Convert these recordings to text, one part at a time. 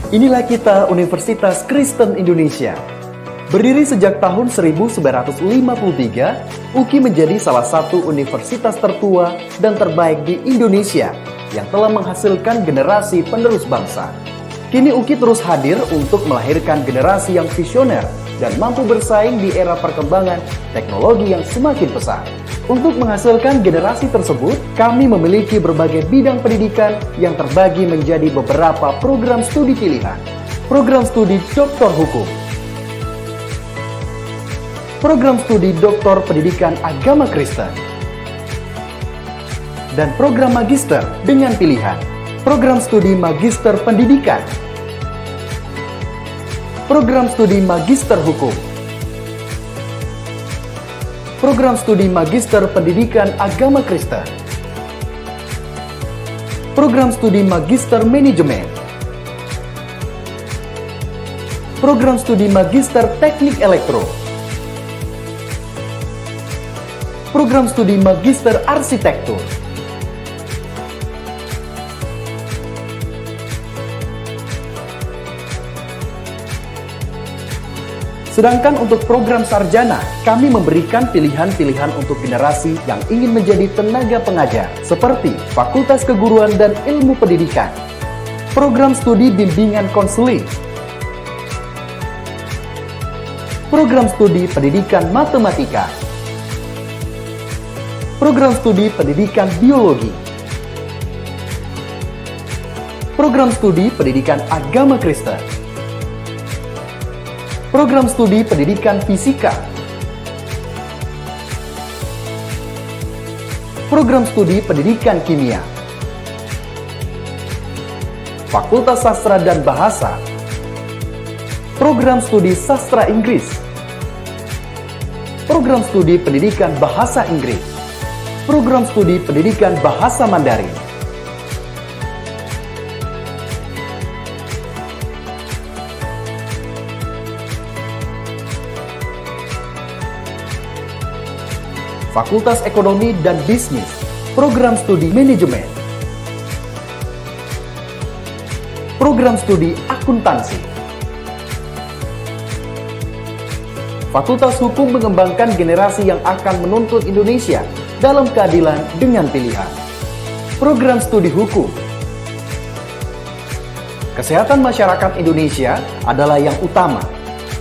Inilah kita Universitas Kristen Indonesia. Berdiri sejak tahun 1953, UKI menjadi salah satu universitas tertua dan terbaik di Indonesia yang telah menghasilkan generasi penerus bangsa. Kini UKI terus hadir untuk melahirkan generasi yang visioner dan mampu bersaing di era perkembangan teknologi yang semakin pesat. Untuk menghasilkan generasi tersebut, kami memiliki berbagai bidang pendidikan yang terbagi menjadi beberapa program studi pilihan. Program studi Doktor Hukum, program studi Doktor Pendidikan Agama Kristen, dan program Magister dengan pilihan program studi Magister Pendidikan, program studi Magister Hukum, program studi Magister Pendidikan Agama Kristen, program studi Magister Manajemen, program studi Magister Teknik Elektro, program studi Magister Arsitektur, sedangkan untuk program sarjana, kami memberikan pilihan-pilihan untuk generasi yang ingin menjadi tenaga pengajar, seperti Fakultas Keguruan dan Ilmu Pendidikan, program studi Bimbingan Konseling, program studi Pendidikan Matematika, program studi Pendidikan Biologi, program studi Pendidikan Agama Kristen, program studi Pendidikan Fisika, program studi Pendidikan Kimia, Fakultas Sastra dan Bahasa, program studi Sastra Inggris, program studi Pendidikan Bahasa Inggris, program studi Pendidikan Bahasa Mandarin. Fakultas Ekonomi dan Bisnis, program studi Manajemen, program studi Akuntansi. Fakultas Hukum mengembangkan generasi yang akan menuntut Indonesia dalam keadilan dengan pilihan. Program studi Hukum. Kesehatan masyarakat Indonesia adalah yang utama.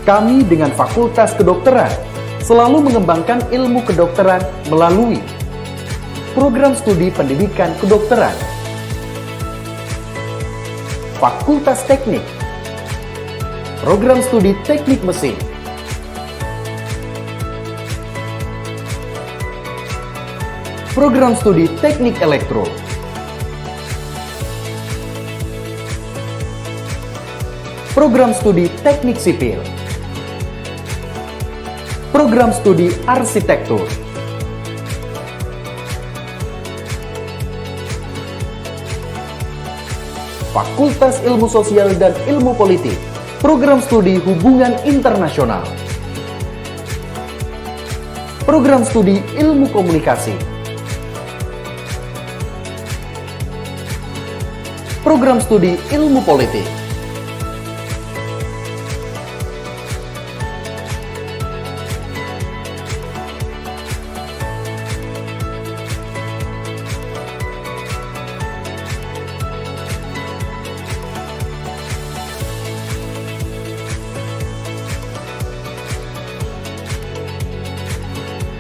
Kami dengan Fakultas Kedokteran selalu mengembangkan ilmu kedokteran melalui program studi Pendidikan Kedokteran, Fakultas Teknik, program studi Teknik Mesin, program studi Teknik Elektro, program studi Teknik Sipil, program studi Arsitektur, Fakultas Ilmu Sosial dan Ilmu Politik, program studi Hubungan Internasional, program studi Ilmu Komunikasi, program studi Ilmu Politik.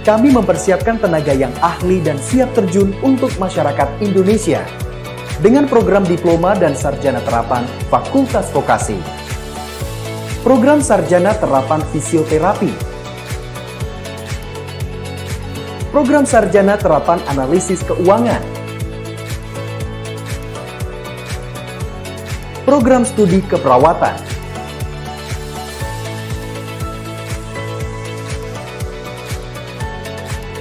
Kami mempersiapkan tenaga yang ahli dan siap terjun untuk masyarakat Indonesia dengan program diploma dan sarjana terapan Fakultas Vokasi, program sarjana terapan fisioterapi, program sarjana terapan analisis keuangan, program studi keperawatan,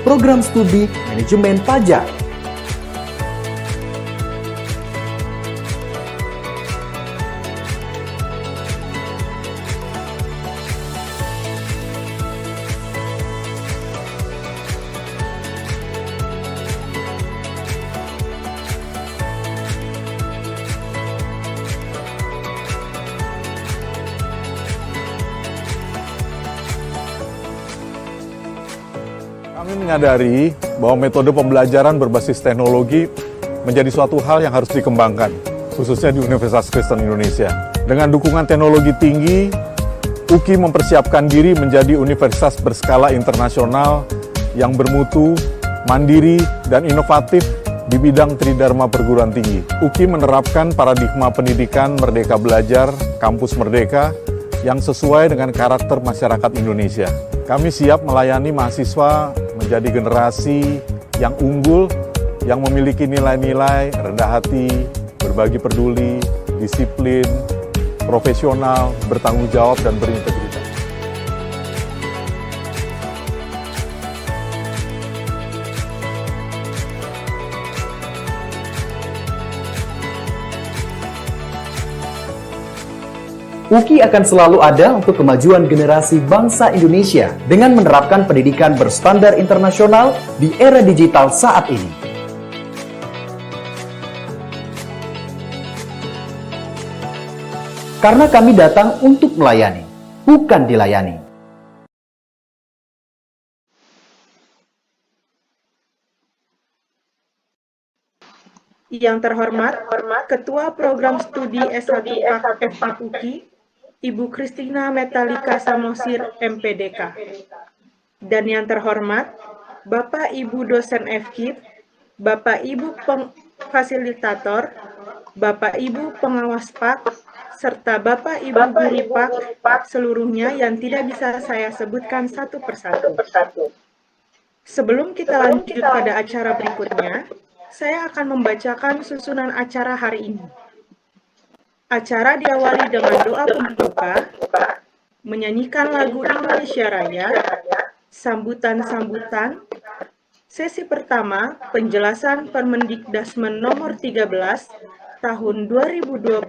program studi Manajemen Pajak, menyadari bahwa metode pembelajaran berbasis teknologi menjadi suatu hal yang harus dikembangkan, khususnya di Universitas Kristen Indonesia. Dengan dukungan teknologi tinggi, UKI mempersiapkan diri menjadi universitas berskala internasional yang bermutu, mandiri, dan inovatif di bidang tridharma perguruan tinggi. UKI menerapkan paradigma pendidikan Merdeka Belajar, Kampus Merdeka, yang sesuai dengan karakter masyarakat Indonesia. Kami siap melayani mahasiswa menjadi generasi yang unggul, yang memiliki nilai-nilai rendah hati, berbagi peduli, disiplin, profesional, bertanggung jawab, dan berintegritas. UKI akan selalu ada untuk kemajuan generasi bangsa Indonesia dengan menerapkan pendidikan berstandar internasional di era digital saat ini. Karena kami datang untuk melayani, bukan dilayani. Yang terhormat, Ketua Program Studi S1 FKIP UKI, Ibu Christina Metalika Samosir, MPDK. Dan yang terhormat, Bapak Ibu dosen FKIP, Bapak Ibu fasilitator, Bapak Ibu pengawas PAK, serta Bapak Ibu guru PAK seluruhnya yang tidak bisa saya sebutkan satu persatu. Sebelum kita lanjut pada acara berikutnya, saya akan membacakan susunan acara hari ini. Acara diawali dengan doa pembuka, menyanyikan lagu Indonesia Raya, sambutan-sambutan. Sesi pertama, penjelasan Permendikdasmen nomor 13 tahun 2025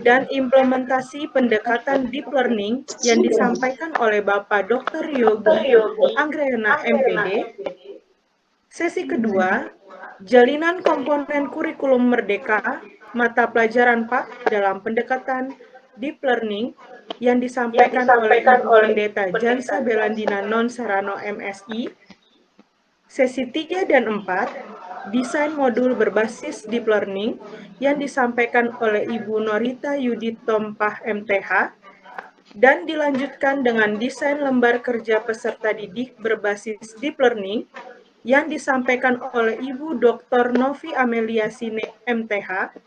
dan implementasi pendekatan deep learning yang disampaikan oleh Bapak Dr. Yogi Anggrena MPD. Sesi kedua, jalinan komponen kurikulum Merdeka, mata pelajaran PAK dalam pendekatan deep learning yang disampaikan oleh Ibu Pendeta Jansa Belandina Non Serrano MSI. Sesi 3 dan 4, desain modul berbasis deep learning yang disampaikan oleh Ibu Norita Yudit Tompah MTH, dan dilanjutkan dengan desain lembar kerja peserta didik berbasis deep learning yang disampaikan oleh Ibu Dr. Novi Amelia Sine MTH.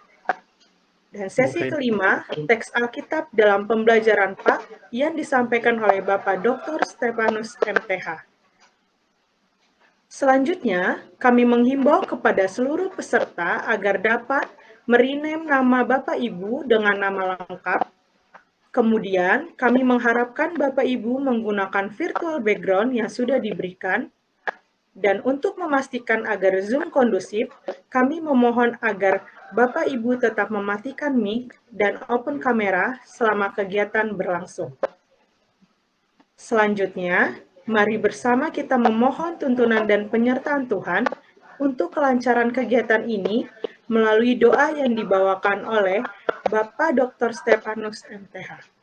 Dan sesi kelima, teks Alkitab dalam pembelajaran PAK yang disampaikan oleh Bapak Dr. Stefanus MTH. Selanjutnya, kami menghimbau kepada seluruh peserta agar dapat merename nama Bapak Ibu dengan nama lengkap. Kemudian, kami mengharapkan Bapak Ibu menggunakan virtual background yang sudah diberikan. Dan untuk memastikan agar Zoom kondusif, kami memohon agar Bapak Ibu tetap mematikan mic dan open kamera selama kegiatan berlangsung. Selanjutnya, mari bersama kita memohon tuntunan dan penyertaan Tuhan untuk kelancaran kegiatan ini melalui doa yang dibawakan oleh Bapak Dr. Stefanus MTH.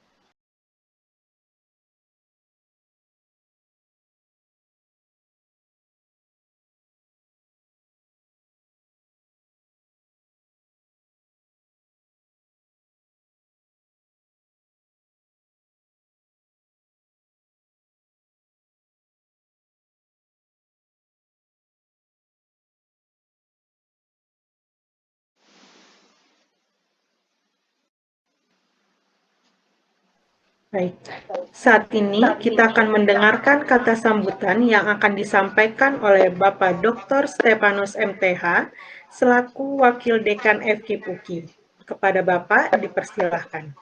Baik, saat ini kita akan mendengarkan kata sambutan yang akan disampaikan oleh Bapak Dr. Stefanus MTH selaku Wakil Dekan FKIP UKI. Kepada Bapak dipersilahkan.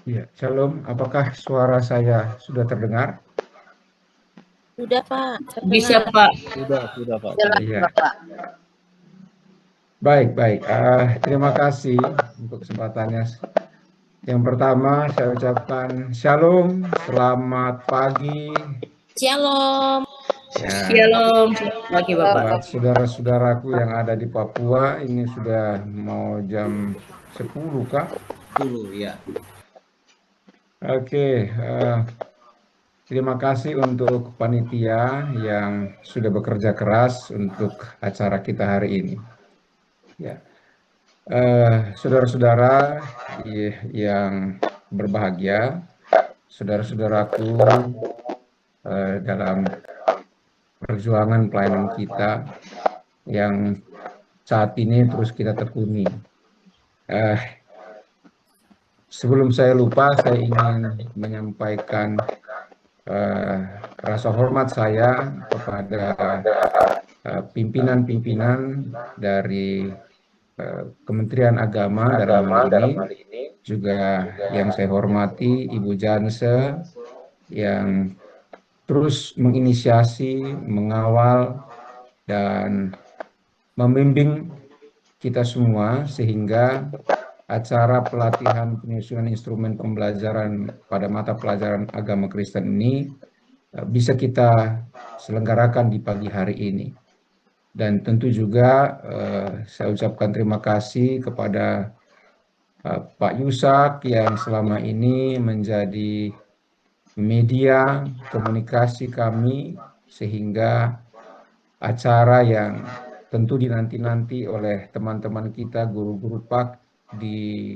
Ya, Shalom. Apakah suara saya sudah terdengar? Sudah, Pak. Bisa, Pak. Sudah, Pak. Iya. Baik. Terima kasih untuk kesempatannya. Yang pertama, saya ucapkan Shalom, selamat pagi. Shalom. Ya, Shalom. Oke, Bapak. buat saudara-saudaraku yang ada di Papua, ini sudah mau jam 10 kah? 10 ya. Oke, terima kasih untuk panitia yang sudah bekerja keras untuk acara kita hari ini. Ya, saudara-saudara yang berbahagia, saudara-saudaraku dalam perjuangan pelayanan kita yang saat ini terus kita tekuni. Sebelum saya lupa, saya ingin menyampaikan rasa hormat saya kepada pimpinan-pimpinan dari Kementerian Agama dalam hal ini, juga yang saya hormati Ibu Janse yang terus menginisiasi, mengawal, dan membimbing kita semua sehingga acara pelatihan penyusunan instrumen pembelajaran pada mata pelajaran agama Kristen ini bisa kita selenggarakan di pagi hari ini. Dan tentu juga saya ucapkan terima kasih kepada Pak Yusak yang selama ini menjadi media komunikasi kami sehingga acara yang tentu dinanti-nanti oleh teman-teman kita guru-guru PAK di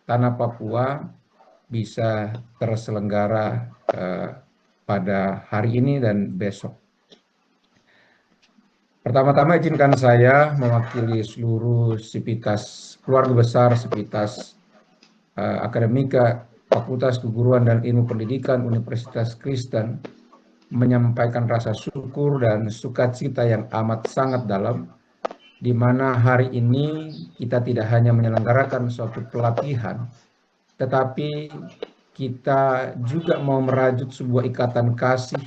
tanah Papua bisa terselenggara pada hari ini dan besok. Pertama-tama izinkan saya mewakili seluruh sivitas keluarga besar Sivitas Akademika Fakultas Keguruan dan Ilmu Pendidikan Universitas Kristen menyampaikan rasa syukur dan sukacita yang amat sangat dalam, di mana hari ini kita tidak hanya menyelenggarakan suatu pelatihan, tetapi kita juga mau merajut sebuah ikatan kasih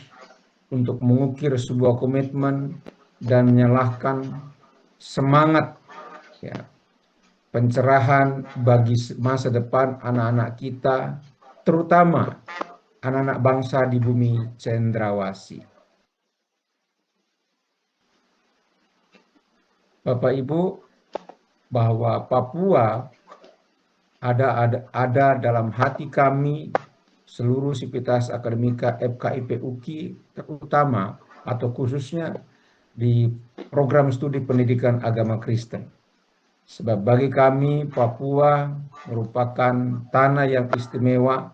untuk mengukir sebuah komitmen dan menyalahkan semangat ya, pencerahan bagi masa depan anak-anak kita, terutama anak-anak bangsa di bumi cendrawasih. Bapak Ibu, bahwa Papua ada dalam hati kami seluruh Sivitas Akademika FKIP UKI, terutama atau khususnya di program studi pendidikan agama Kristen. Sebab bagi kami Papua merupakan tanah yang istimewa,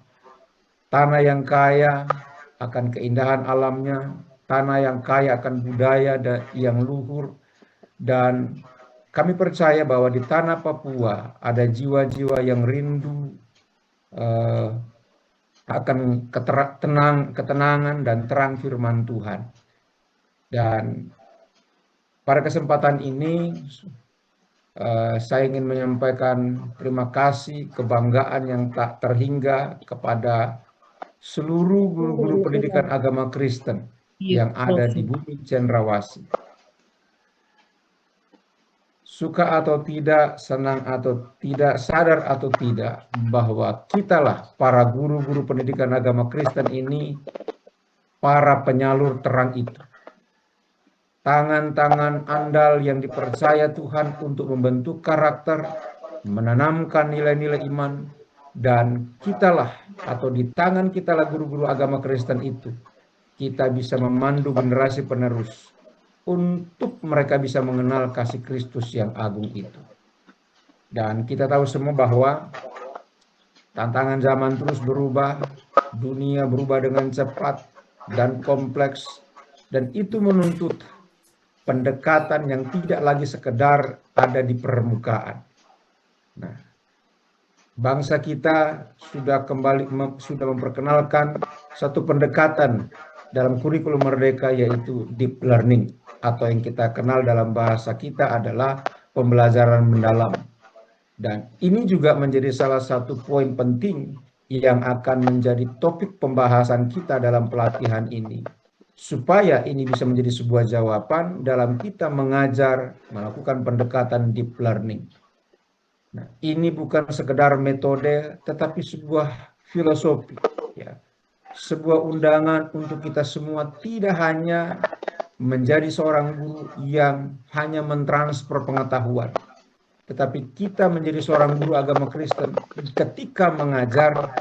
tanah yang kaya akan keindahan alamnya, tanah yang kaya akan budaya yang luhur, dan kami percaya bahwa di tanah Papua ada jiwa-jiwa yang rindu akan ketenangan dan terang firman Tuhan. Dan pada kesempatan ini saya ingin menyampaikan terima kasih, kebanggaan yang tak terhingga kepada seluruh guru-guru pendidikan agama Kristen yang ada di bumi cendrawasih. Suka atau tidak, senang atau tidak, sadar atau tidak, bahwa kitalah para guru-guru pendidikan agama Kristen ini para penyalur terang itu. Tangan-tangan andal yang dipercaya Tuhan untuk membentuk karakter, menanamkan nilai-nilai iman, dan kitalah atau di tangan kitalah guru-guru agama Kristen itu, kita bisa memandu generasi penerus untuk mereka bisa mengenal kasih Kristus yang agung itu. Dan kita tahu semua bahwa tantangan zaman terus berubah, dunia berubah dengan cepat dan kompleks, dan itu menuntut pendekatan yang tidak lagi sekedar ada di permukaan. Nah, bangsa kita sudah memperkenalkan satu pendekatan dalam kurikulum Merdeka, yaitu deep learning, atau yang kita kenal dalam bahasa kita adalah pembelajaran mendalam. Dan ini juga menjadi salah satu poin penting yang akan menjadi topik pembahasan kita dalam pelatihan ini, supaya ini bisa menjadi sebuah jawaban dalam kita mengajar melakukan pendekatan deep learning. Nah, ini bukan sekedar metode, tetapi sebuah filosofi, ya, sebuah undangan untuk kita semua tidak hanya menjadi seorang guru yang hanya mentransfer pengetahuan, tetapi kita menjadi seorang guru agama Kristen ketika mengajar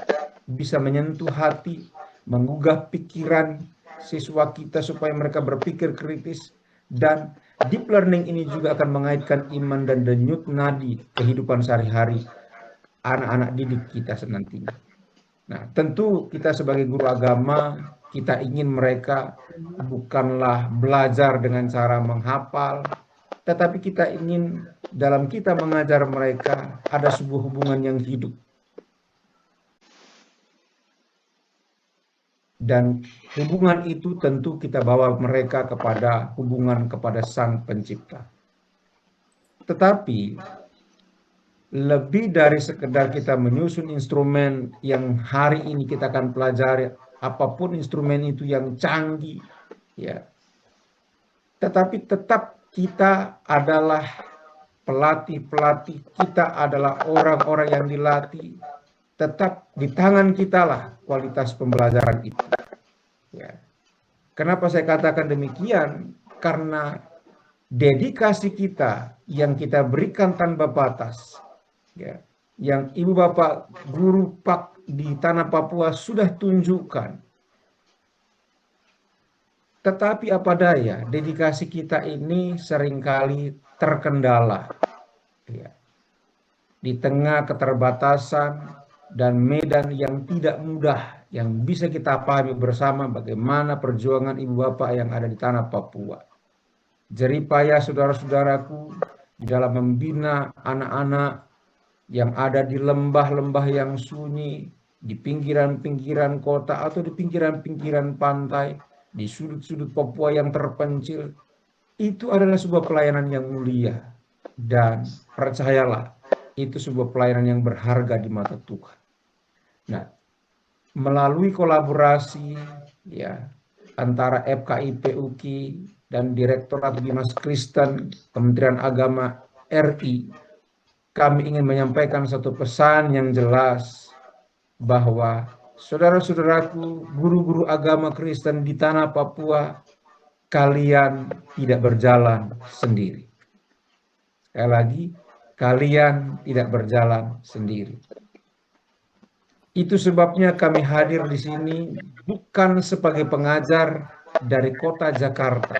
bisa menyentuh hati, menggugah pikiran siswa kita supaya mereka berpikir kritis, dan deep learning ini juga akan mengaitkan iman dan denyut nadi kehidupan sehari-hari anak-anak didik kita nantinya. Nah, tentu kita sebagai guru agama, kita ingin mereka bukanlah belajar dengan cara menghafal, tetapi kita ingin dalam kita mengajar mereka ada sebuah hubungan yang hidup. Dan hubungan itu tentu kita bawa mereka kepada hubungan kepada Sang Pencipta. Tetapi lebih dari sekedar kita menyusun instrumen yang hari ini kita akan pelajari, apapun instrumen itu yang canggih, ya. Tetapi tetap kita adalah pelatih-pelatih, kita adalah orang-orang yang dilatih. Tetap di tangan kita lah kualitas pembelajaran itu. Ya. Kenapa saya katakan demikian? Karena dedikasi kita yang kita berikan tanpa batas, ya, yang Ibu Bapak Guru Pak di Tanah Papua sudah tunjukkan. Tetapi apa daya, dedikasi kita ini seringkali terkendala, ya. Di tengah keterbatasan dan medan yang tidak mudah, yang bisa kita pahami bersama bagaimana perjuangan Ibu Bapak yang ada di Tanah Papua. Jeripaya saudara-saudaraku di dalam membina anak-anak yang ada di lembah-lembah yang sunyi, di pinggiran-pinggiran kota atau di pinggiran-pinggiran pantai, di sudut-sudut Papua yang terpencil, itu adalah sebuah pelayanan yang mulia. Dan percayalah, itu sebuah pelayanan yang berharga di mata Tuhan. Nah, melalui kolaborasi, ya, antara FKIP UKI dan Direktorat Bimas Kristen Kementerian Agama RI, kami ingin menyampaikan satu pesan yang jelas bahwa saudara-saudaraku, guru-guru agama Kristen di Tanah Papua, kalian tidak berjalan sendiri. Sekali lagi, kalian tidak berjalan sendiri. Itu sebabnya kami hadir di sini bukan sebagai pengajar dari kota Jakarta,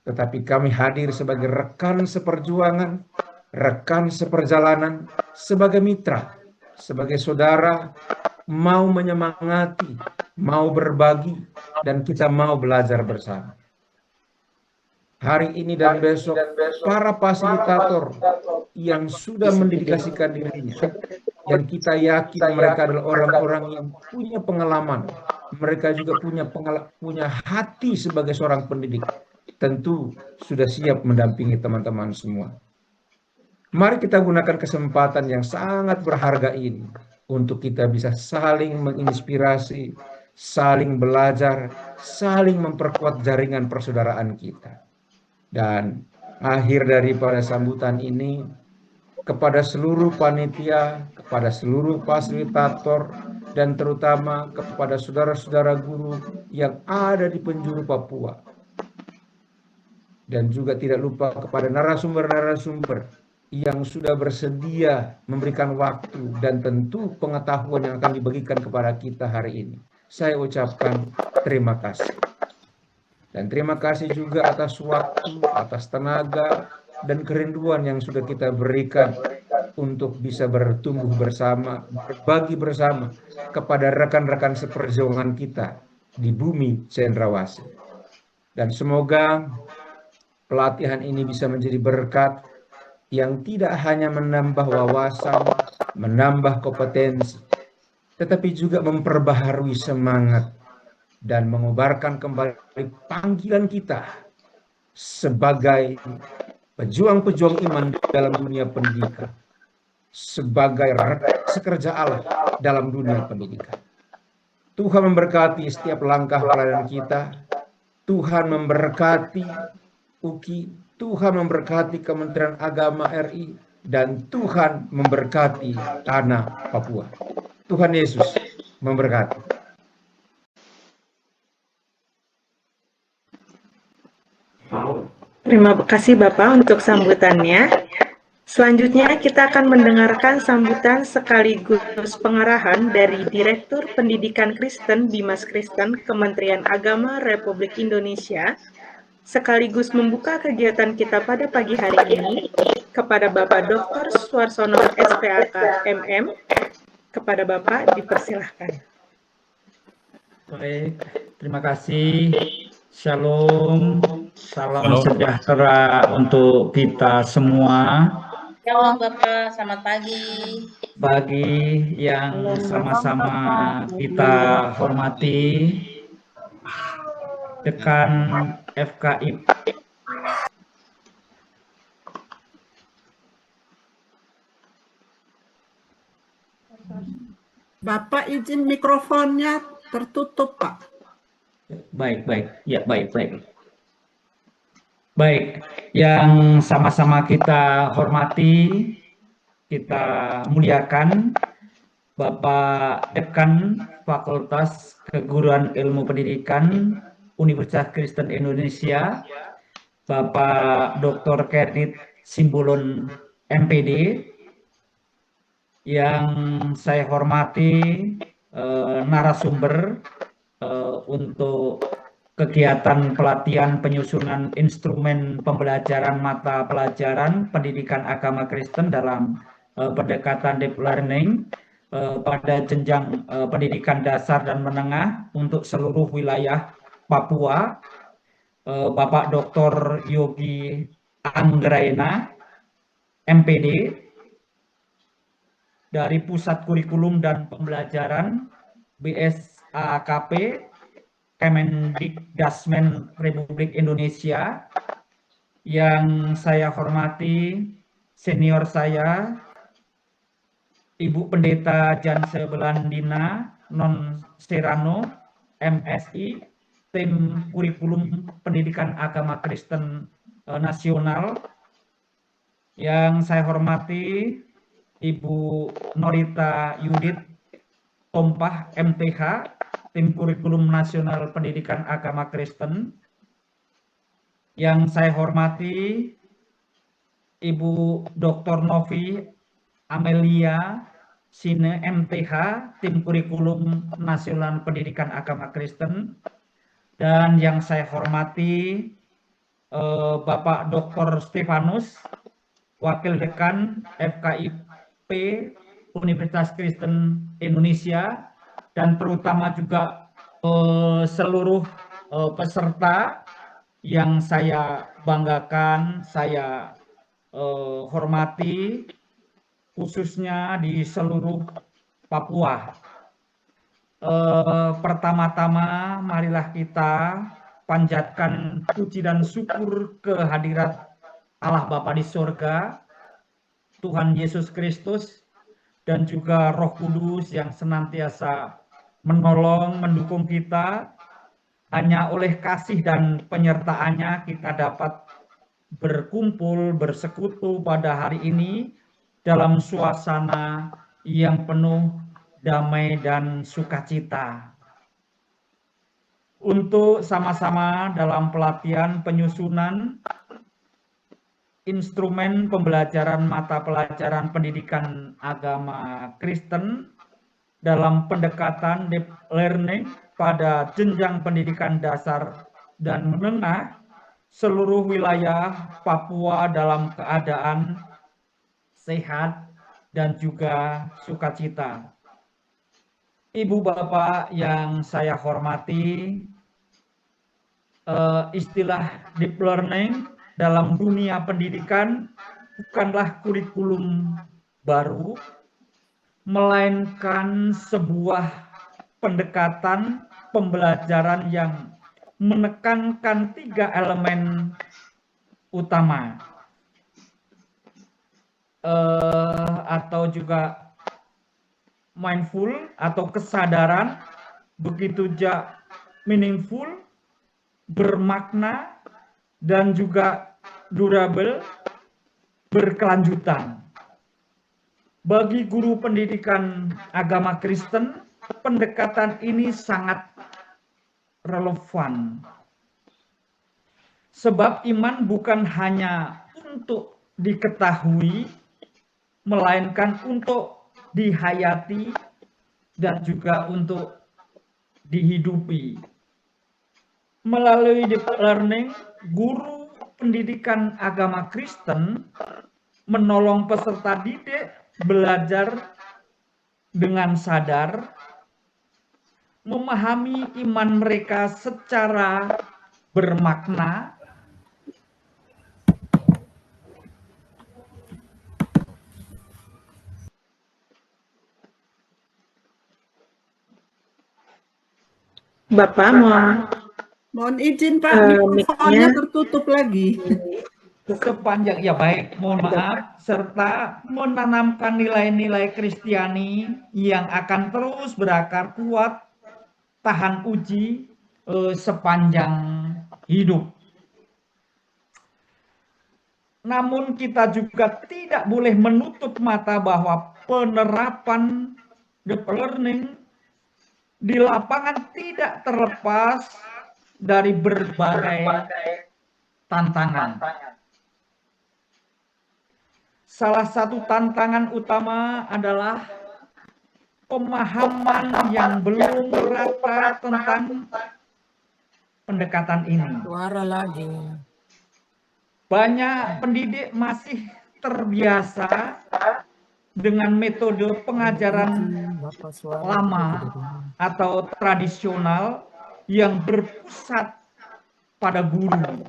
tetapi kami hadir sebagai rekan seperjuangan, rekan seperjalanan, sebagai mitra, sebagai saudara, mau menyemangati, mau berbagi, dan kita mau belajar bersama. Hari ini dan besok, para fasilitator yang sudah mendedikasikan dirinya, yang kita yakin mereka adalah orang-orang yang punya pengalaman, mereka juga punya hati sebagai seorang pendidik, tentu sudah siap mendampingi teman-teman semua. Mari kita gunakan kesempatan yang sangat berharga ini untuk kita bisa saling menginspirasi, saling belajar, saling memperkuat jaringan persaudaraan kita. Dan akhir daripada sambutan ini, kepada seluruh panitia, kepada seluruh fasilitator, dan terutama kepada saudara-saudara guru yang ada di penjuru Papua. Dan juga tidak lupa kepada narasumber-narasumber yang sudah bersedia memberikan waktu dan tentu pengetahuan yang akan dibagikan kepada kita hari ini. Saya ucapkan terima kasih. Dan terima kasih juga atas waktu, atas tenaga, dan kerinduan yang sudah kita berikan untuk bisa bertumbuh bersama, berbagi bersama kepada rekan-rekan seperjuangan kita di bumi Cendrawasih. Dan semoga pelatihan ini bisa menjadi berkat yang tidak hanya menambah wawasan, menambah kompetensi, tetapi juga memperbaharui semangat dan mengobarkan kembali panggilan kita sebagai pejuang-pejuang iman dalam dunia pendidikan, sebagai sekerja Allah dalam dunia pendidikan. Tuhan memberkati setiap langkah pelayanan kita, Tuhan memberkati UKI, Tuhan memberkati Kementerian Agama RI, dan Tuhan memberkati Tanah Papua. Tuhan Yesus memberkati. Terima kasih Bapak untuk sambutannya. Selanjutnya kita akan mendengarkan sambutan sekaligus pengarahan dari Direktur Pendidikan Kristen Bimas Kristen Kementerian Agama Republik Indonesia, sekaligus membuka kegiatan kita pada pagi hari ini kepada Bapak Dr. Suarsono SPAK MM. Kepada Bapak dipersilahkan. Baik, terima kasih. Shalom, salam sejahtera untuk kita semua. Shalom Bapak, selamat pagi. Bagi yang sama-sama kita hormati, Dekan FKIP Bapak izin mikrofonnya tertutup, Pak. Baik. Yang sama-sama kita hormati, kita muliakan Bapak Dekan Fakultas Keguruan Ilmu Pendidikan Universitas Kristen Indonesia, Bapak Dr. Kerdit Simbolon MPD, yang saya hormati narasumber untuk kegiatan pelatihan penyusunan instrumen pembelajaran mata pelajaran pendidikan agama Kristen dalam pendekatan deep learning pada jenjang pendidikan dasar dan menengah untuk seluruh wilayah Papua, Bapak Dr. Yogi Anggraena, MPD, dari Pusat Kurikulum dan Pembelajaran BSAKP Kemendikdasmen Republik Indonesia, yang saya hormati senior saya Ibu Pendeta Janse Belandina Non Serrano MSI, tim Kurikulum Pendidikan Agama Kristen Nasional, yang saya hormati Ibu Norita Yudit Tompah MTH, tim Kurikulum Nasional Pendidikan Agama Kristen, yang saya hormati Ibu Dr. Novi Amelia Sine MTH, tim Kurikulum Nasional Pendidikan Agama Kristen, dan yang saya hormati Bapak Dr. Stefanus, Wakil Dekan FKIP Universitas Kristen Indonesia, dan terutama juga seluruh peserta yang saya banggakan, saya hormati, khususnya di seluruh Papua. Pertama-tama marilah kita panjatkan puji dan syukur kehadirat Allah Bapa di surga, Tuhan Yesus Kristus, dan juga Roh Kudus yang senantiasa menolong, mendukung kita. Hanya oleh kasih dan penyertaannya kita dapat berkumpul, bersekutu pada hari ini dalam suasana yang penuh damai dan sukacita. Untuk sama-sama dalam pelatihan penyusunan instrumen pembelajaran mata pelajaran pendidikan agama Kristen dalam pendekatan deep learning pada jenjang pendidikan dasar dan menengah, seluruh wilayah Papua dalam keadaan sehat dan juga sukacita. Ibu Bapak yang saya hormati, istilah deep learning dalam dunia pendidikan bukanlah kurikulum baru, melainkan sebuah pendekatan pembelajaran yang menekankan 3 elemen utama, atau juga mindful atau kesadaran, begitu juga meaningful, bermakna, dan juga durable, berkelanjutan. Bagi guru pendidikan agama Kristen, pendekatan ini sangat relevan. Sebab iman bukan hanya untuk diketahui, melainkan untuk dihayati dan juga untuk dihidupi. Melalui deep learning, guru pendidikan agama Kristen menolong peserta didik belajar dengan sadar, memahami iman mereka secara bermakna, Bapak Mohon izin Pak, mic-nya mikrofonnya tertutup lagi. sepanjang ya baik, mohon maaf, serta menanamkan nilai-nilai Kristiani yang akan terus berakar kuat, tahan uji sepanjang hidup. Namun kita juga tidak boleh menutup mata bahwa penerapan deep learning di lapangan tidak terlepas dari berbagai tantangan. Salah satu tantangan utama adalah pemahaman yang belum rata tentang pendekatan ini. Suara lagi. Banyak pendidik masih terbiasa dengan metode pengajaran lama atau tradisional yang berpusat pada guru,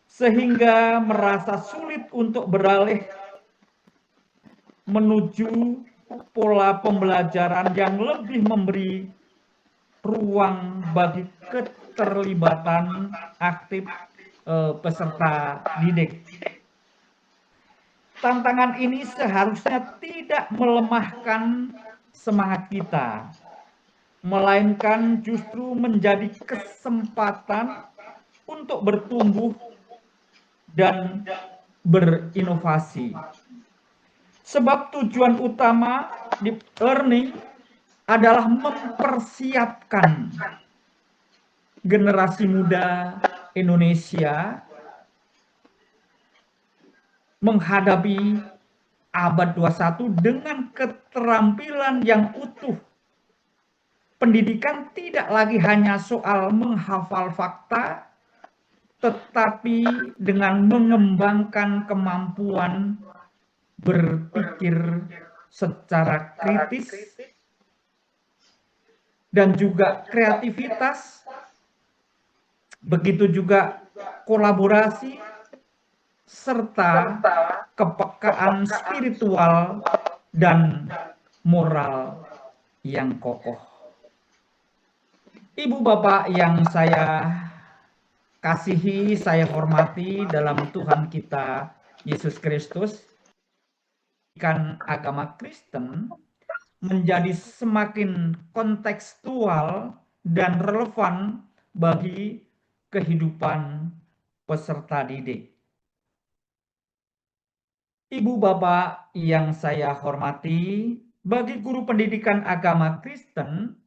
sehingga merasa sulit untuk beralih menuju pola pembelajaran yang lebih memberi ruang bagi keterlibatan aktif peserta didik. Tantangan ini seharusnya tidak melemahkan semangat kita, melainkan justru menjadi kesempatan untuk bertumbuh dan berinovasi. Sebab tujuan utama deep learning adalah mempersiapkan generasi muda Indonesia menghadapi abad 21 dengan keterampilan yang utuh. Pendidikan tidak lagi hanya soal menghafal fakta, tetapi dengan mengembangkan kemampuan berpikir secara kritis dan juga kreativitas, begitu juga kolaborasi, serta kepekaan spiritual dan moral yang kokoh. Ibu bapak yang saya kasihi, saya hormati dalam Tuhan kita Yesus Kristus, pendidikan agama Kristen menjadi semakin kontekstual dan relevan bagi kehidupan peserta didik. Ibu bapak yang saya hormati, bagi guru pendidikan agama Kristen,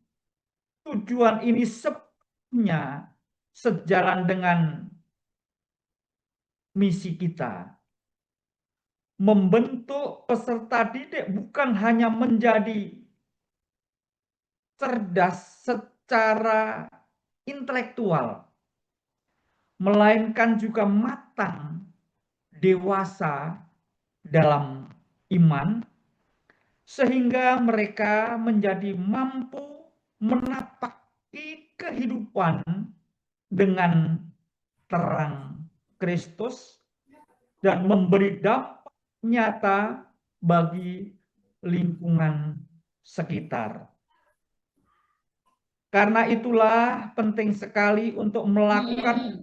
tujuan ini sepenuhnya sejalan dengan misi kita. Membentuk peserta didik bukan hanya menjadi cerdas secara intelektual, melainkan juga matang, dewasa dalam iman, sehingga mereka menjadi mampu menapaki kehidupan dengan terang Kristus dan memberi dampak nyata bagi lingkungan sekitar. Karena itulah penting sekali untuk melakukan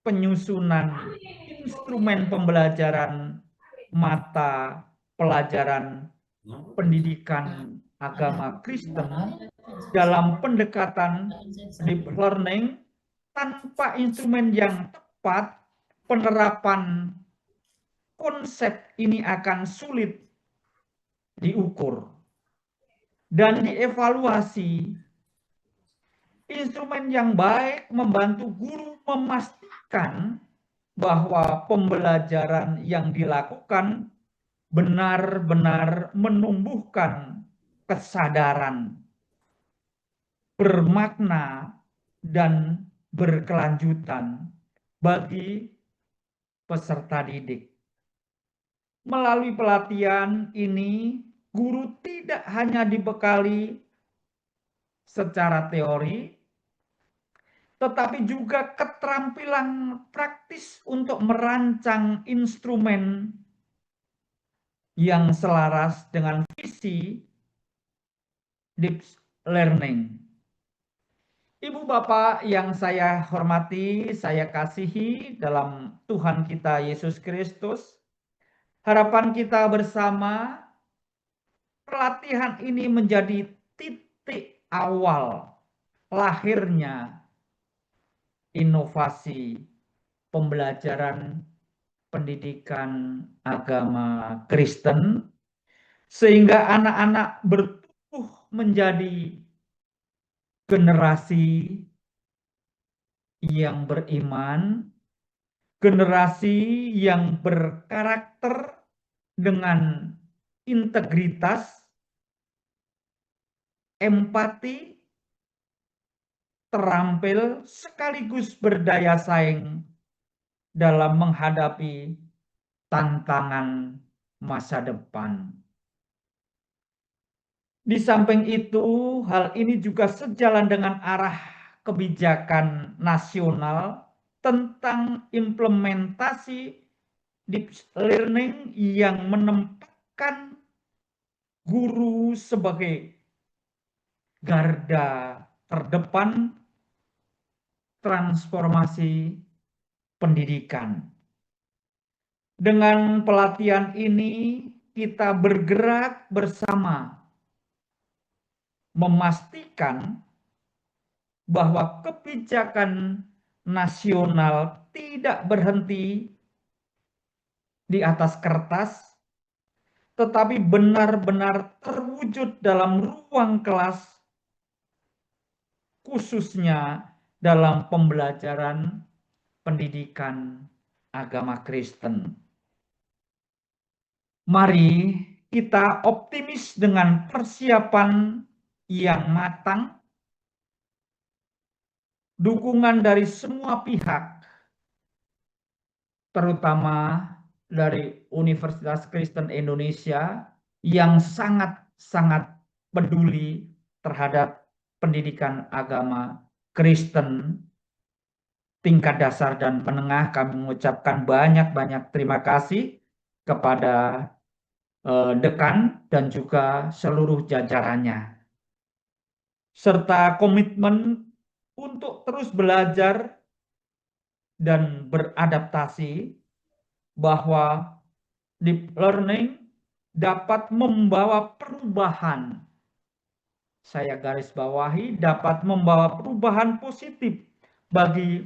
penyusunan instrumen pembelajaran mata pelajaran pendidikan agama Kristen dalam pendekatan deep learning. Tanpa instrumen yang tepat, penerapan konsep ini akan sulit diukur dan dievaluasi instrumen yang baik membantu guru memastikan bahwa pembelajaran yang dilakukan benar-benar menumbuhkan kesadaran, bermakna, dan berkelanjutan bagi peserta didik. Melalui pelatihan ini, guru tidak hanya dibekali secara teori, tetapi juga keterampilan praktis untuk merancang instrumen yang selaras dengan visi deep learning. Ibu Bapak yang saya hormati, saya kasihi dalam Tuhan kita Yesus Kristus, harapan kita bersama, pelatihan ini menjadi titik awal lahirnya inovasi pembelajaran pendidikan agama Kristen, sehingga anak-anak bertumbuh menjadi generasi yang beriman, generasi yang berkarakter dengan integritas, empati, terampil, sekaligus berdaya saing dalam menghadapi tantangan masa depan. Di samping itu, hal ini juga sejalan dengan arah kebijakan nasional tentang implementasi deep learning yang menempatkan guru sebagai garda terdepan transformasi pendidikan. Dengan pelatihan ini, kita bergerak bersama memastikan bahwa kebijakan nasional tidak berhenti di atas kertas, tetapi benar-benar terwujud dalam ruang kelas, khususnya dalam pembelajaran pendidikan agama Kristen. Mari kita optimis dengan persiapan yang matang, dukungan dari semua pihak, terutama dari Universitas Kristen Indonesia yang sangat-sangat peduli terhadap pendidikan agama Kristen tingkat dasar dan menengah. Kami mengucapkan banyak-banyak terima kasih kepada dekan dan juga seluruh jajarannya, serta komitmen untuk terus belajar dan beradaptasi, bahwa deep learning dapat membawa perubahan. Saya garis bawahi, dapat membawa perubahan positif bagi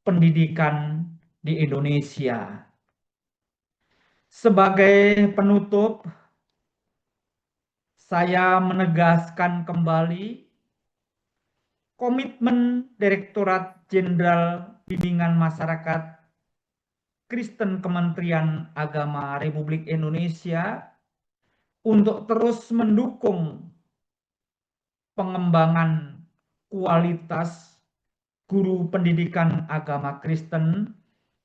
pendidikan di Indonesia. Sebagai penutup, saya menegaskan kembali komitmen Direktorat Jenderal Bimbingan Masyarakat Kristen Kementerian Agama Republik Indonesia untuk terus mendukung pengembangan kualitas guru pendidikan agama Kristen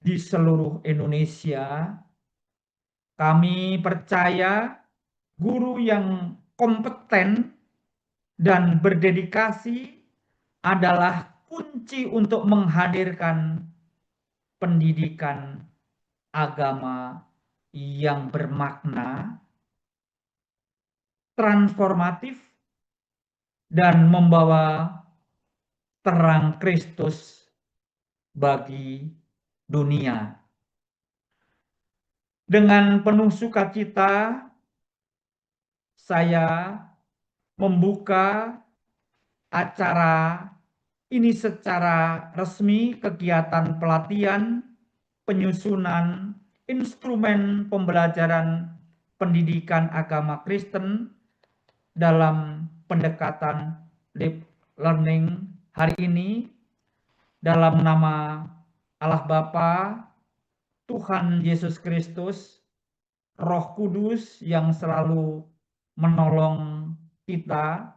di seluruh Indonesia. Kami percaya guru yang kompeten dan berdedikasi adalah kunci untuk menghadirkan pendidikan agama yang bermakna, transformatif, dan membawa terang Kristus bagi dunia. Dengan penuh sukacita, saya membuka acara ini secara resmi, kegiatan pelatihan penyusunan instrumen pembelajaran pendidikan agama Kristen dalam pendekatan deep learning hari ini dalam nama Allah Bapa, Tuhan Yesus Kristus, Roh Kudus yang selalu menolong kita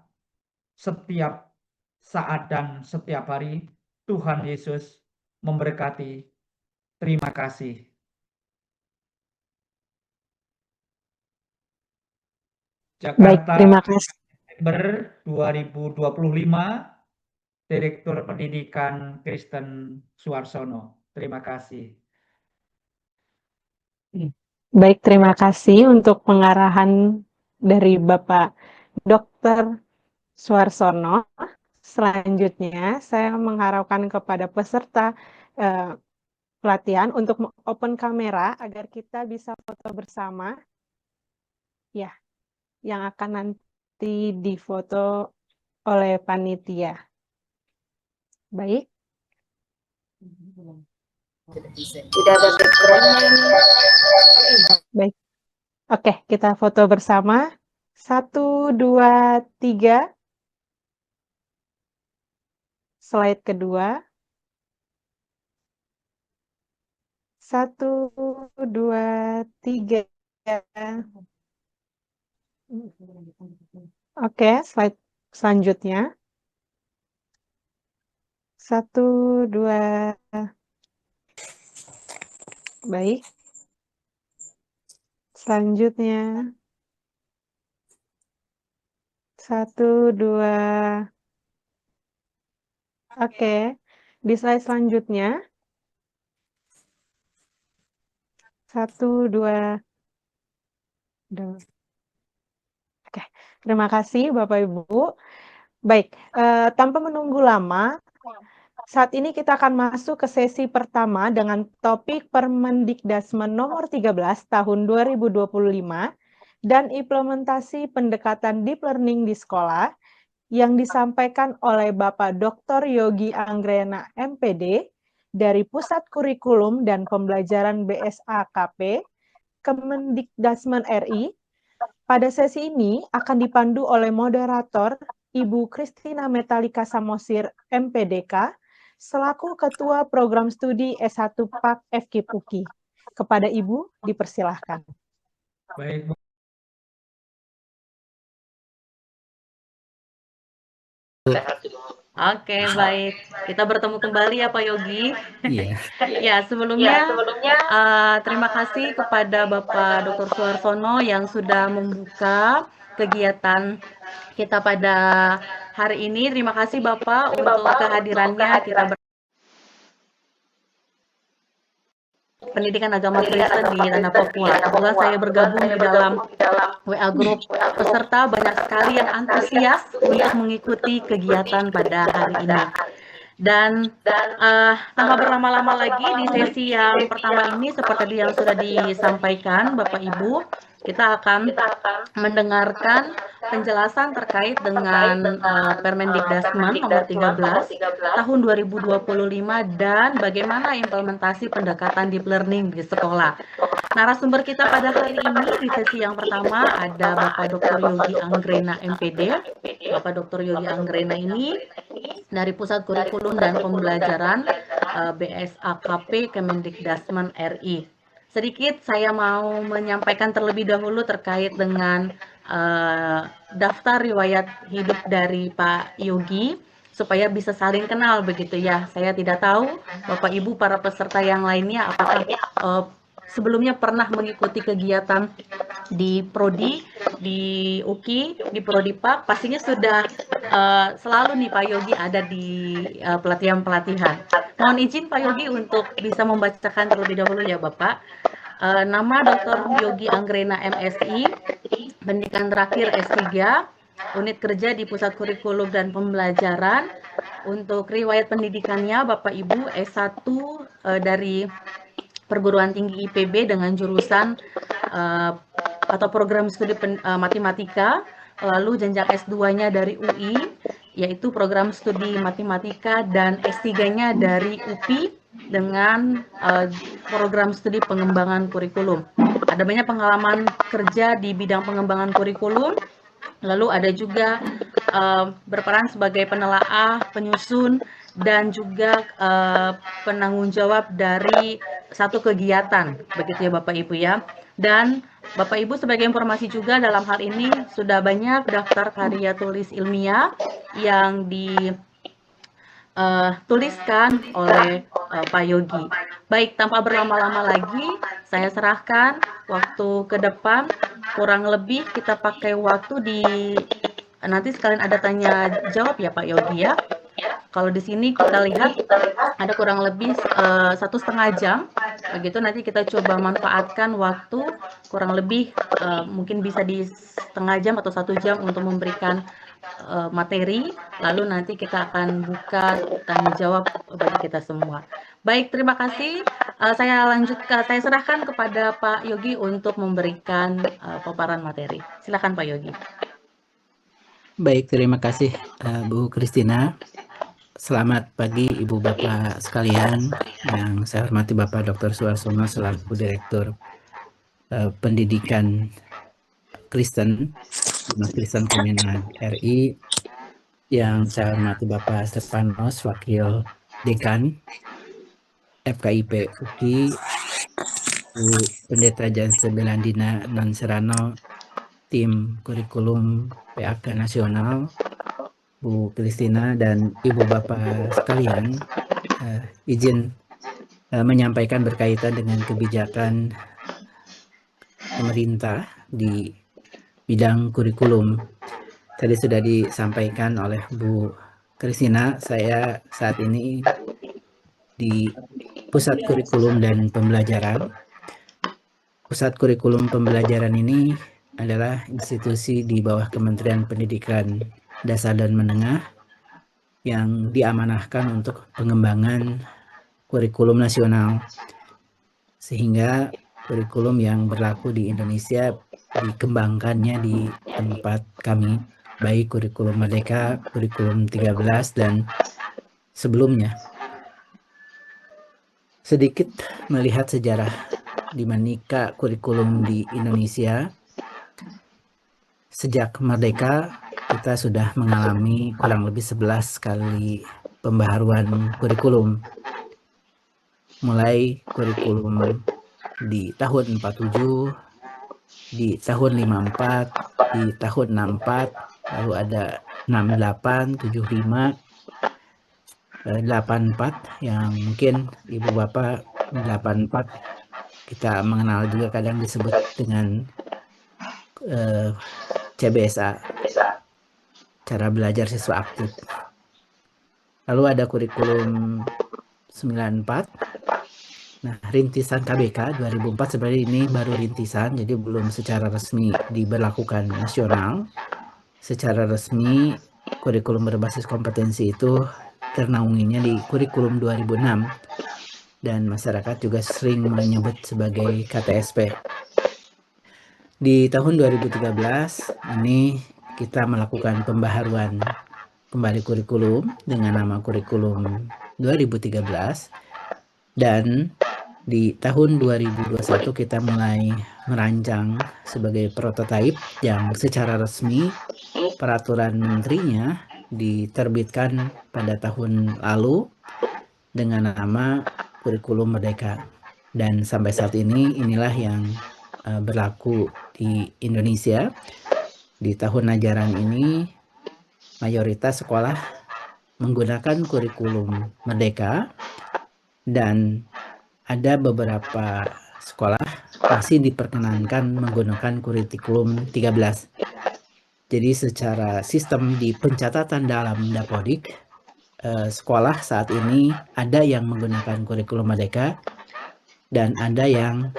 setiap saat dan setiap hari. Tuhan Yesus memberkati. Terima kasih. Baik, Jakarta, terima kasih. Desember 2025, Direktur Pendidikan Kristen Suarsono. Terima kasih. Baik, terima kasih untuk pengarahan dari Bapak Dr. Suarsono. Selanjutnya, saya mengharapkan kepada peserta pelatihan untuk open kamera agar kita bisa foto bersama. Ya, yang akan nanti difoto oleh panitia. Baik. Baik. Oke, kita foto bersama. 1, 2, 3. Slide kedua. 1, 2, 3. Oke, slide selanjutnya. 1, 2. Baik. Selanjutnya. 1, 2. Oke. Di slide selanjutnya. 1, 2. Oke. Terima kasih Bapak Ibu. Baik, tanpa menunggu lama, saat ini kita akan masuk ke sesi pertama dengan topik Permendikdasmen nomor 13 tahun 2025 dan implementasi pendekatan deep learning di sekolah yang disampaikan oleh Bapak Dr. Yogi Anggrena MPD dari Pusat Kurikulum dan Pembelajaran BSAKP Kemendikdasmen RI. Pada sesi ini akan dipandu oleh moderator Ibu Christina Metalika Samosir MPDK selaku Ketua Program Studi S1 PAK FKIP UKI. Kepada Ibu dipersilahkan. Baik. Oke, baik. Kita bertemu kembali ya Pak Yogi. Iya. Ya, sebelumnya terima kasih kepada Bapak Dr. Suarsono yang sudah membuka kegiatan kita pada hari ini. Terima kasih Bapak untuk kehadirannya. Kita pendidikan agama Kristen di Tanah Papua. Kebetulan saya bergabung di dalam WA Group peserta, banyak sekali yang antusias untuk mengikuti kegiatan pada hari ini. Dan tanpa berlama-lama lagi di sesi yang pertama ini seperti yang sudah disampaikan Bapak Ibu, kita akan mendengarkan penjelasan terkait dengan Permendikdasmen nomor 13 tahun 2025 dan bagaimana implementasi pendekatan deep learning di sekolah. Narasumber kita pada hari ini di sesi yang pertama ada Bapak Dr. Yogi Anggrena MPD. Bapak Dr. Yogi Anggrena ini dari Pusat Kurikulum dan Pembelajaran BSAKP Kemendikdasmen RI. Sedikit saya mau menyampaikan terlebih dahulu terkait dengan daftar riwayat hidup dari Pak Yogi supaya bisa saling kenal begitu ya. Saya tidak tahu Bapak Ibu para peserta yang lainnya apakah sebelumnya pernah mengikuti kegiatan di Prodi, di UKI, di Prodi PAK, pastinya sudah selalu nih Pak Yogi ada di pelatihan-pelatihan. Mohon izin Pak Yogi untuk bisa membacakan terlebih dahulu ya Bapak. Nama Dr. Yogi Anggrena MSI, pendidikan terakhir S3, unit kerja di Pusat Kurikulum dan Pembelajaran. Untuk riwayat pendidikannya Bapak Ibu S1 dari Perguruan Tinggi IPB dengan jurusan atau program studi matematika, lalu jenjang S2-nya dari UI, yaitu program studi matematika, dan S3-nya dari UPI dengan program studi pengembangan kurikulum. Ada banyak pengalaman kerja di bidang pengembangan kurikulum, lalu ada juga berperan sebagai penelaah, penyusun, dan juga penanggung jawab dari satu kegiatan, begitu ya Bapak Ibu ya. Dan Bapak Ibu sebagai informasi juga dalam hal ini sudah banyak daftar karya tulis ilmiah yang tuliskan oleh Pak Yogi. Baik, tanpa berlama-lama lagi, saya serahkan waktu ke depan. Kurang lebih kita pakai waktu nanti sekalian ada tanya jawab ya Pak Yogi ya. Kalau di sini kita lihat ada kurang lebih 1,5 jam. Begitu nanti kita coba manfaatkan waktu kurang lebih mungkin bisa di setengah jam atau 1 jam untuk memberikan materi, lalu nanti kita akan buka tanya jawab bagi kita semua. Baik, terima kasih. Saya serahkan kepada Pak Yogi untuk memberikan paparan materi. Silakan Pak Yogi. Baik, terima kasih Bu Christina. Selamat pagi Ibu Bapak sekalian. Yang saya hormati Bapak Dr. Suarsono selaku Direktur Pendidikan Kristen Kemenak RI. Yang saya hormati Bapak Stepanos, Wakil Dekan FKIP UKI, Bu Pendeta Janse Belandina non Serrano, tim kurikulum PAK Nasional, Bu Christina dan Ibu Bapak sekalian, izin menyampaikan berkaitan dengan kebijakan pemerintah di bidang kurikulum. Tadi sudah disampaikan oleh Bu Christina, saya saat ini di Pusat Kurikulum dan Pembelajaran. Pusat Kurikulum Pembelajaran ini adalah institusi di bawah Kementerian Pendidikan Dasar dan Menengah yang diamanahkan untuk pengembangan kurikulum nasional, sehingga kurikulum yang berlaku di Indonesia dikembangkannya di tempat kami, baik kurikulum Merdeka, kurikulum 13 dan sebelumnya. Sedikit melihat sejarah dinamika kurikulum di Indonesia. Sejak merdeka kita sudah mengalami kurang lebih 11 kali pembaharuan kurikulum. Mulai kurikulum di tahun 47, di tahun 54, di tahun 64, lalu ada 68, 75, 84 yang mungkin Ibu Bapak 84 kita mengenal juga kadang disebut dengan CBSA, cara belajar siswa aktif. Lalu ada kurikulum 94. Nah, rintisan KBK 2004 sebenarnya ini baru rintisan, jadi belum secara resmi diberlakukan nasional. Secara resmi kurikulum berbasis kompetensi itu ternaunginya di kurikulum 2006 dan masyarakat juga sering menyebut sebagai KTSP. Di tahun 2013 ini kita melakukan pembaharuan kembali kurikulum dengan nama kurikulum 2013, dan di tahun 2021 kita mulai merancang sebagai prototipe yang secara resmi peraturan menterinya diterbitkan pada tahun lalu dengan nama kurikulum Merdeka, dan sampai saat ini inilah yang berlaku di Indonesia. Di tahun ajaran ini mayoritas sekolah menggunakan kurikulum Merdeka dan ada beberapa sekolah masih diperkenankan menggunakan kurikulum 13. Jadi secara sistem di pencatatan dalam Dapodik, sekolah saat ini ada yang menggunakan kurikulum Merdeka dan ada yang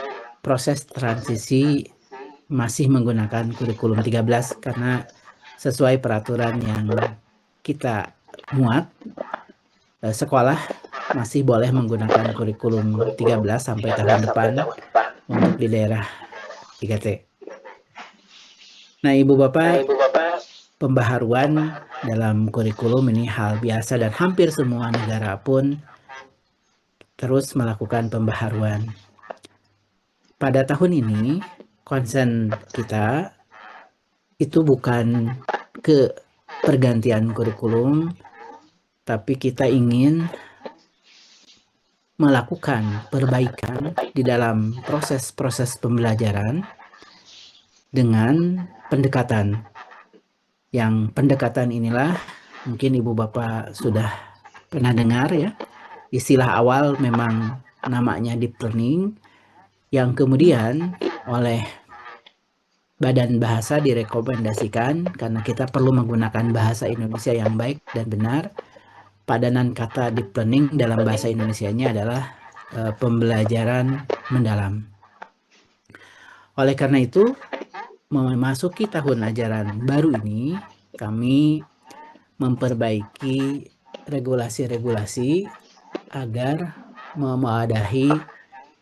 proses transisi masih menggunakan kurikulum 13 karena sesuai peraturan yang kita muat, sekolah masih boleh menggunakan kurikulum 13 sampai tahun depan untuk di daerah 3T. Nah, Ibu Bapak, pembaharuan dalam kurikulum ini hal biasa dan hampir semua negara pun terus melakukan pembaharuan. Pada tahun ini, konsen kita itu bukan ke pergantian kurikulum, tapi kita ingin melakukan perbaikan di dalam proses-proses pembelajaran dengan pendekatan. Yang pendekatan inilah mungkin Ibu Bapak sudah pernah dengar ya. Istilah awal memang namanya deep learning, yang kemudian oleh Badan Bahasa direkomendasikan karena kita perlu menggunakan bahasa Indonesia yang baik dan benar. Padanan kata deep learning dalam bahasa Indonesianya adalah pembelajaran mendalam. Oleh karena itu, memasuki tahun ajaran baru ini, kami memperbaiki regulasi-regulasi agar memadahi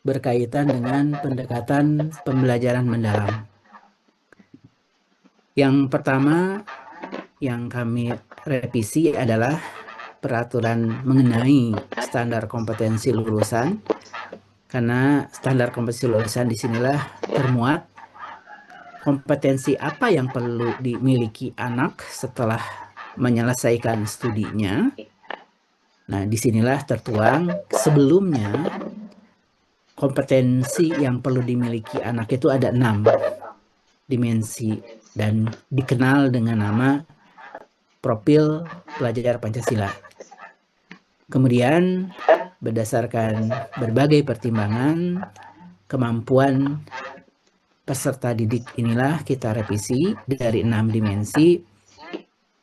berkaitan dengan pendekatan pembelajaran mendalam. Yang pertama yang kami revisi adalah peraturan mengenai standar kompetensi lulusan, karena standar kompetensi lulusan disinilah termuat kompetensi apa yang perlu dimiliki anak setelah menyelesaikan studinya. Nah, disinilah tertuang sebelumnya kompetensi yang perlu dimiliki anak itu ada 6 dimensi dan dikenal dengan nama profil pelajar Pancasila. Kemudian berdasarkan berbagai pertimbangan, kemampuan peserta didik inilah kita revisi dari 6 dimensi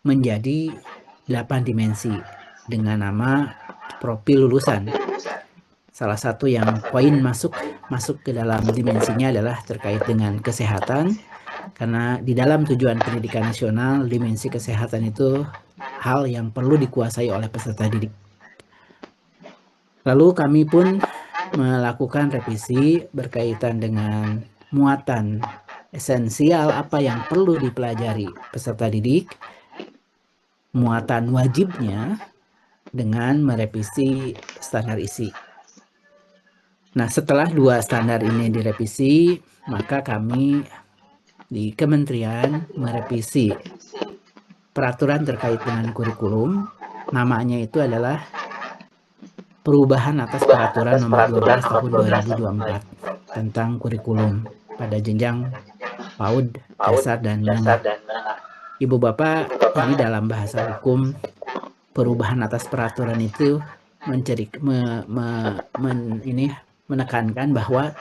menjadi 8 dimensi dengan nama profil lulusan. Salah satu yang poin masuk ke dalam dimensinya adalah terkait dengan kesehatan, karena di dalam tujuan pendidikan nasional dimensi kesehatan itu hal yang perlu dikuasai oleh peserta didik. Lalu kami pun melakukan revisi berkaitan dengan muatan esensial apa yang perlu dipelajari peserta didik, muatan wajibnya dengan merevisi standar isi. Nah, setelah 2 standar ini direvisi, maka kami di kementerian merevisi peraturan terkait dengan kurikulum. Namanya itu adalah perubahan atas peraturan nomor 12 tahun 2024 tentang kurikulum pada jenjang PAUD, dasar, dan menengah. Ibu Bapak, ini dalam bahasa hukum, perubahan atas peraturan itu menekankan bahwa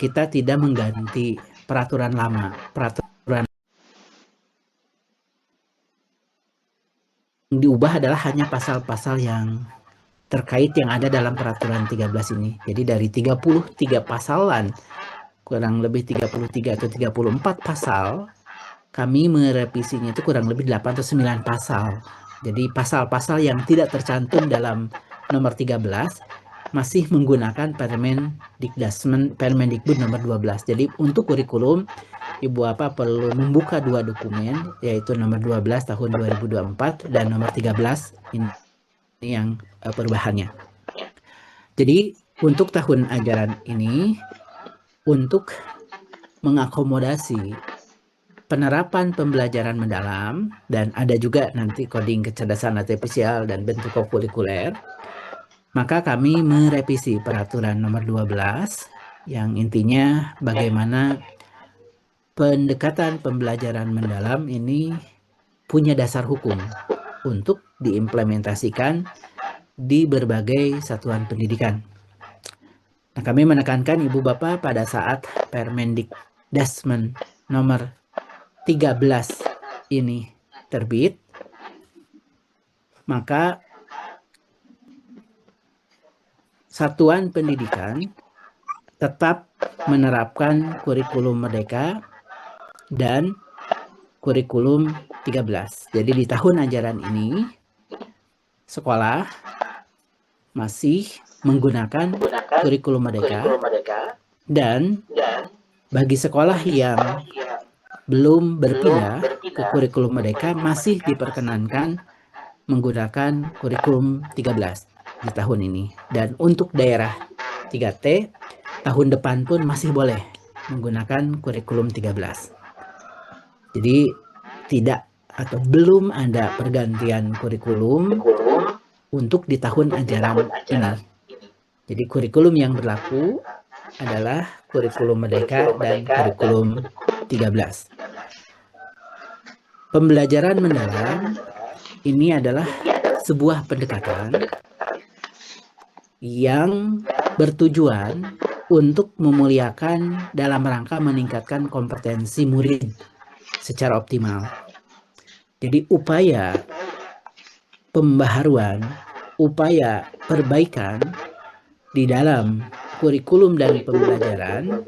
kita tidak mengganti peraturan lama. Peraturan yang diubah adalah hanya pasal-pasal yang terkait yang ada dalam peraturan 13 ini. Jadi dari 33 pasalan, kurang lebih 33 atau 34 pasal, kami merevisinya itu kurang lebih 8 atau 9 pasal. Jadi pasal-pasal yang tidak tercantum dalam nomor 13 masih menggunakan Permendikbud nomor 12. Jadi untuk kurikulum, Ibu Bapak perlu membuka 2 dokumen, yaitu nomor 12 tahun 2024 dan nomor 13 ini yang perubahannya. Jadi untuk tahun ajaran ini, untuk mengakomodasi penerapan pembelajaran mendalam, dan ada juga nanti coding kecerdasan artifisial dan bentuk kurikuler, maka kami merevisi peraturan nomor 12 yang intinya bagaimana pendekatan pembelajaran mendalam ini punya dasar hukum untuk diimplementasikan di berbagai satuan pendidikan. Nah, kami menekankan Ibu Bapak pada saat Permendikdasmen nomor 13 ini terbit, maka satuan pendidikan tetap menerapkan kurikulum merdeka dan kurikulum 13. Jadi di tahun ajaran ini sekolah masih menggunakan kurikulum merdeka, dan bagi sekolah yang belum berpindah ke kurikulum merdeka masih diperkenankan menggunakan kurikulum 13 di tahun ini. Dan untuk daerah 3T tahun depan pun masih boleh menggunakan kurikulum 13. Jadi tidak atau belum ada pergantian kurikulum untuk di tahun ajaran ini. Jadi kurikulum yang berlaku adalah kurikulum Merdeka dan kurikulum 13. Pembelajaran mendalam ini adalah sebuah pendekatan yang bertujuan untuk memuliakan dalam rangka meningkatkan kompetensi murid secara optimal. Jadi upaya pembaharuan, upaya perbaikan di dalam kurikulum dan pembelajaran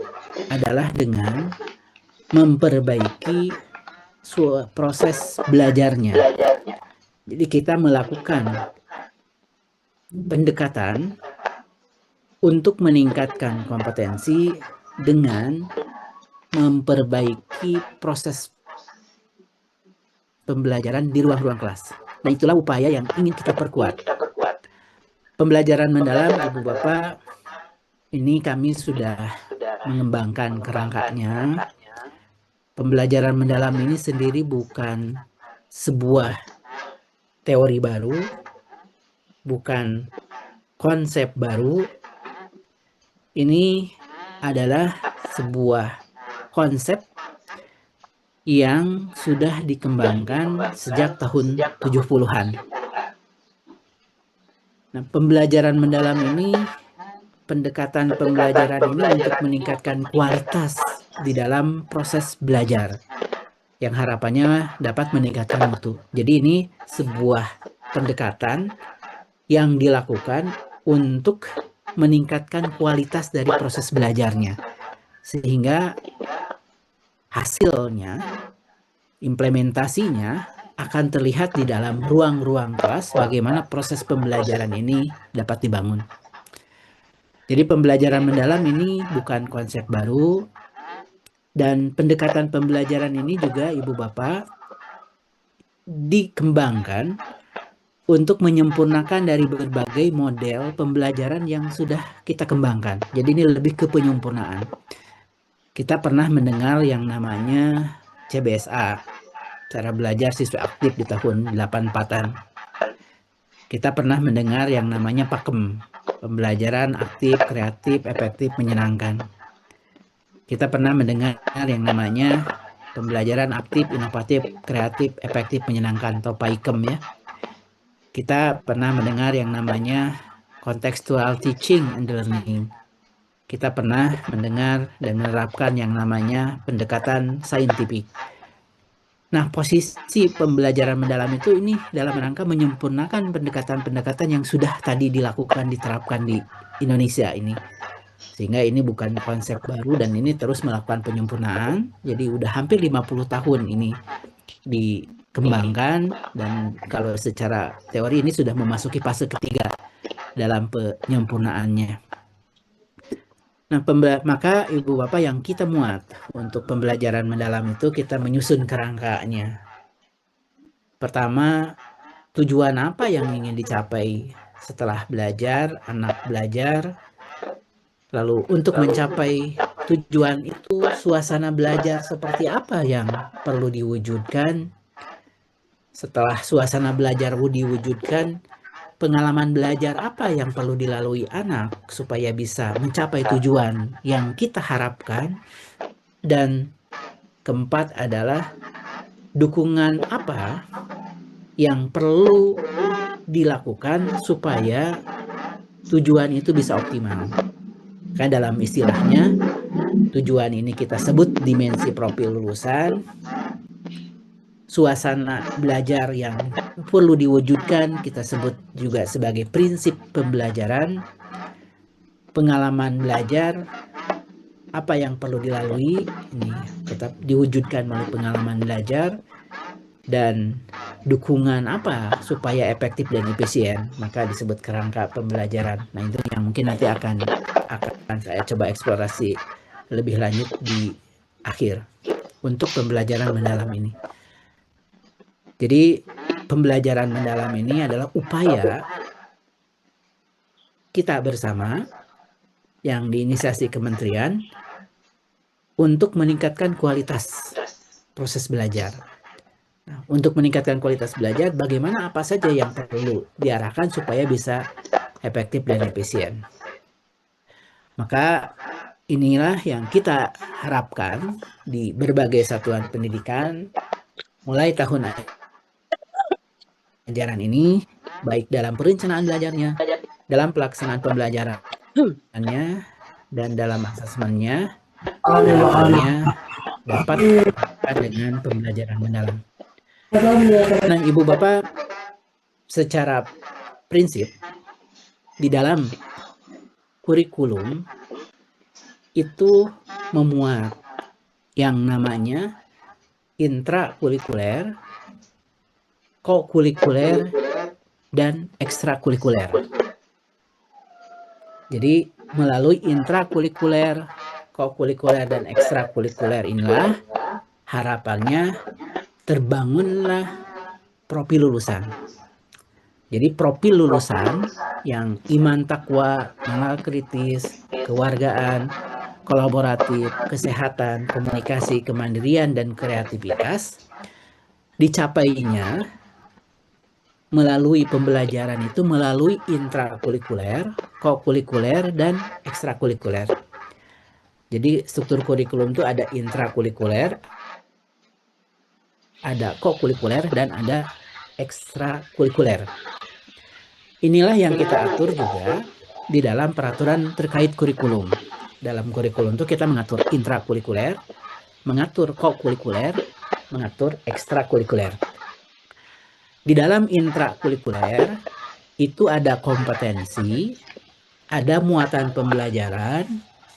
adalah dengan memperbaiki proses belajarnya. Jadi kita melakukan pendekatan untuk meningkatkan kompetensi dengan memperbaiki proses pembelajaran di ruang-ruang kelas. Nah, itulah upaya yang ingin kita perkuat. Pembelajaran mendalam, Ibu Bapak, ini kami sudah mengembangkan kerangkanya. Pembelajaran mendalam ini sendiri bukan sebuah teori baru, bukan konsep baru. Ini adalah sebuah konsep yang sudah dikembangkan sejak tahun 70-an. Nah, pembelajaran mendalam ini, pendekatan pembelajaran ini untuk meningkatkan kualitas di dalam proses belajar yang harapannya dapat meningkatkan mutu. Jadi ini sebuah pendekatan yang dilakukan untuk meningkatkan kualitas dari proses belajarnya, sehingga hasilnya, implementasinya akan terlihat di dalam ruang-ruang kelas bagaimana proses pembelajaran ini dapat dibangun. Jadi pembelajaran mendalam ini bukan konsep baru, dan pendekatan pembelajaran ini juga Ibu Bapak dikembangkan untuk menyempurnakan dari berbagai model pembelajaran yang sudah kita kembangkan. Jadi ini lebih ke penyempurnaan. Kita pernah mendengar yang namanya CBSA, cara belajar siswa aktif di tahun 84-an. Kita pernah mendengar yang namanya PAKEM, pembelajaran aktif, kreatif, efektif, menyenangkan. Kita pernah mendengar yang namanya pembelajaran aktif, inovatif, kreatif, efektif, menyenangkan, atau PAIKEM ya. Kita pernah mendengar yang namanya contextual teaching and learning. Kita pernah mendengar dan menerapkan yang namanya pendekatan saintifik. Nah, posisi pembelajaran mendalam itu ini dalam rangka menyempurnakan pendekatan-pendekatan yang sudah tadi dilakukan, diterapkan di Indonesia ini. Sehingga ini bukan konsep baru dan ini terus melakukan penyempurnaan. Jadi udah hampir 50 tahun ini dikembangkan, dan kalau secara teori ini sudah memasuki fase ketiga dalam penyempurnaannya. Nah, maka Ibu Bapak yang kita muat untuk pembelajaran mendalam itu kita menyusun kerangkanya. Pertama, tujuan apa yang ingin dicapai setelah belajar, anak belajar. Lalu untuk mencapai tujuan itu, suasana belajar seperti apa yang perlu diwujudkan? Setelah suasana belajar diwujudkan, pengalaman belajar apa yang perlu dilalui anak supaya bisa mencapai tujuan yang kita harapkan? Dan keempat adalah dukungan apa yang perlu dilakukan supaya tujuan itu bisa optimal. Kan dalam istilahnya, tujuan ini kita sebut dimensi profil lulusan, suasana belajar yang perlu diwujudkan kita sebut juga sebagai prinsip pembelajaran, pengalaman belajar, apa yang perlu dilalui, ini tetap diwujudkan melalui pengalaman belajar, dan dukungan apa supaya efektif dan efisien, maka disebut kerangka pembelajaran. Nah, itu yang mungkin nanti akan saya coba eksplorasi lebih lanjut di akhir untuk pembelajaran mendalam ini. Jadi pembelajaran mendalam ini adalah upaya kita bersama yang diinisiasi kementerian untuk meningkatkan kualitas proses belajar. Nah, untuk meningkatkan kualitas belajar, bagaimana apa saja yang perlu diarahkan supaya bisa efektif dan efisien. Maka inilah yang kita harapkan di berbagai satuan pendidikan mulai tahun ajaran ini, baik dalam perencanaan belajarnya, dalam pelaksanaan pembelajarannya, dan dalam asesmennya, harapannya dapat dengan pembelajaran mendalam. Nah, Ibu Bapak, secara prinsip di dalam kurikulum itu memuat yang namanya intrakurikuler, kokurikuler, dan ekstrakurikuler. Jadi melalui intrakurikuler, kokurikuler, dan ekstrakurikuler inilah harapannya terbangunlah profil lulusan. Jadi profil lulusan yang iman takwa, nalar kritis, kewargaan, kolaboratif, kesehatan, komunikasi, kemandirian, dan kreativitas dicapainya melalui pembelajaran itu melalui intrakurikuler, kokurikuler, dan ekstrakurikuler. Jadi struktur kurikulum itu ada intrakurikuler, ada kokurikuler, dan ada ekstrakurikuler. Inilah yang kita atur juga di dalam peraturan terkait kurikulum. Dalam kurikulum itu kita mengatur intrakurikuler, mengatur kokurikuler, mengatur ekstrakurikuler. Di dalam intrakurikuler itu ada kompetensi, ada muatan pembelajaran,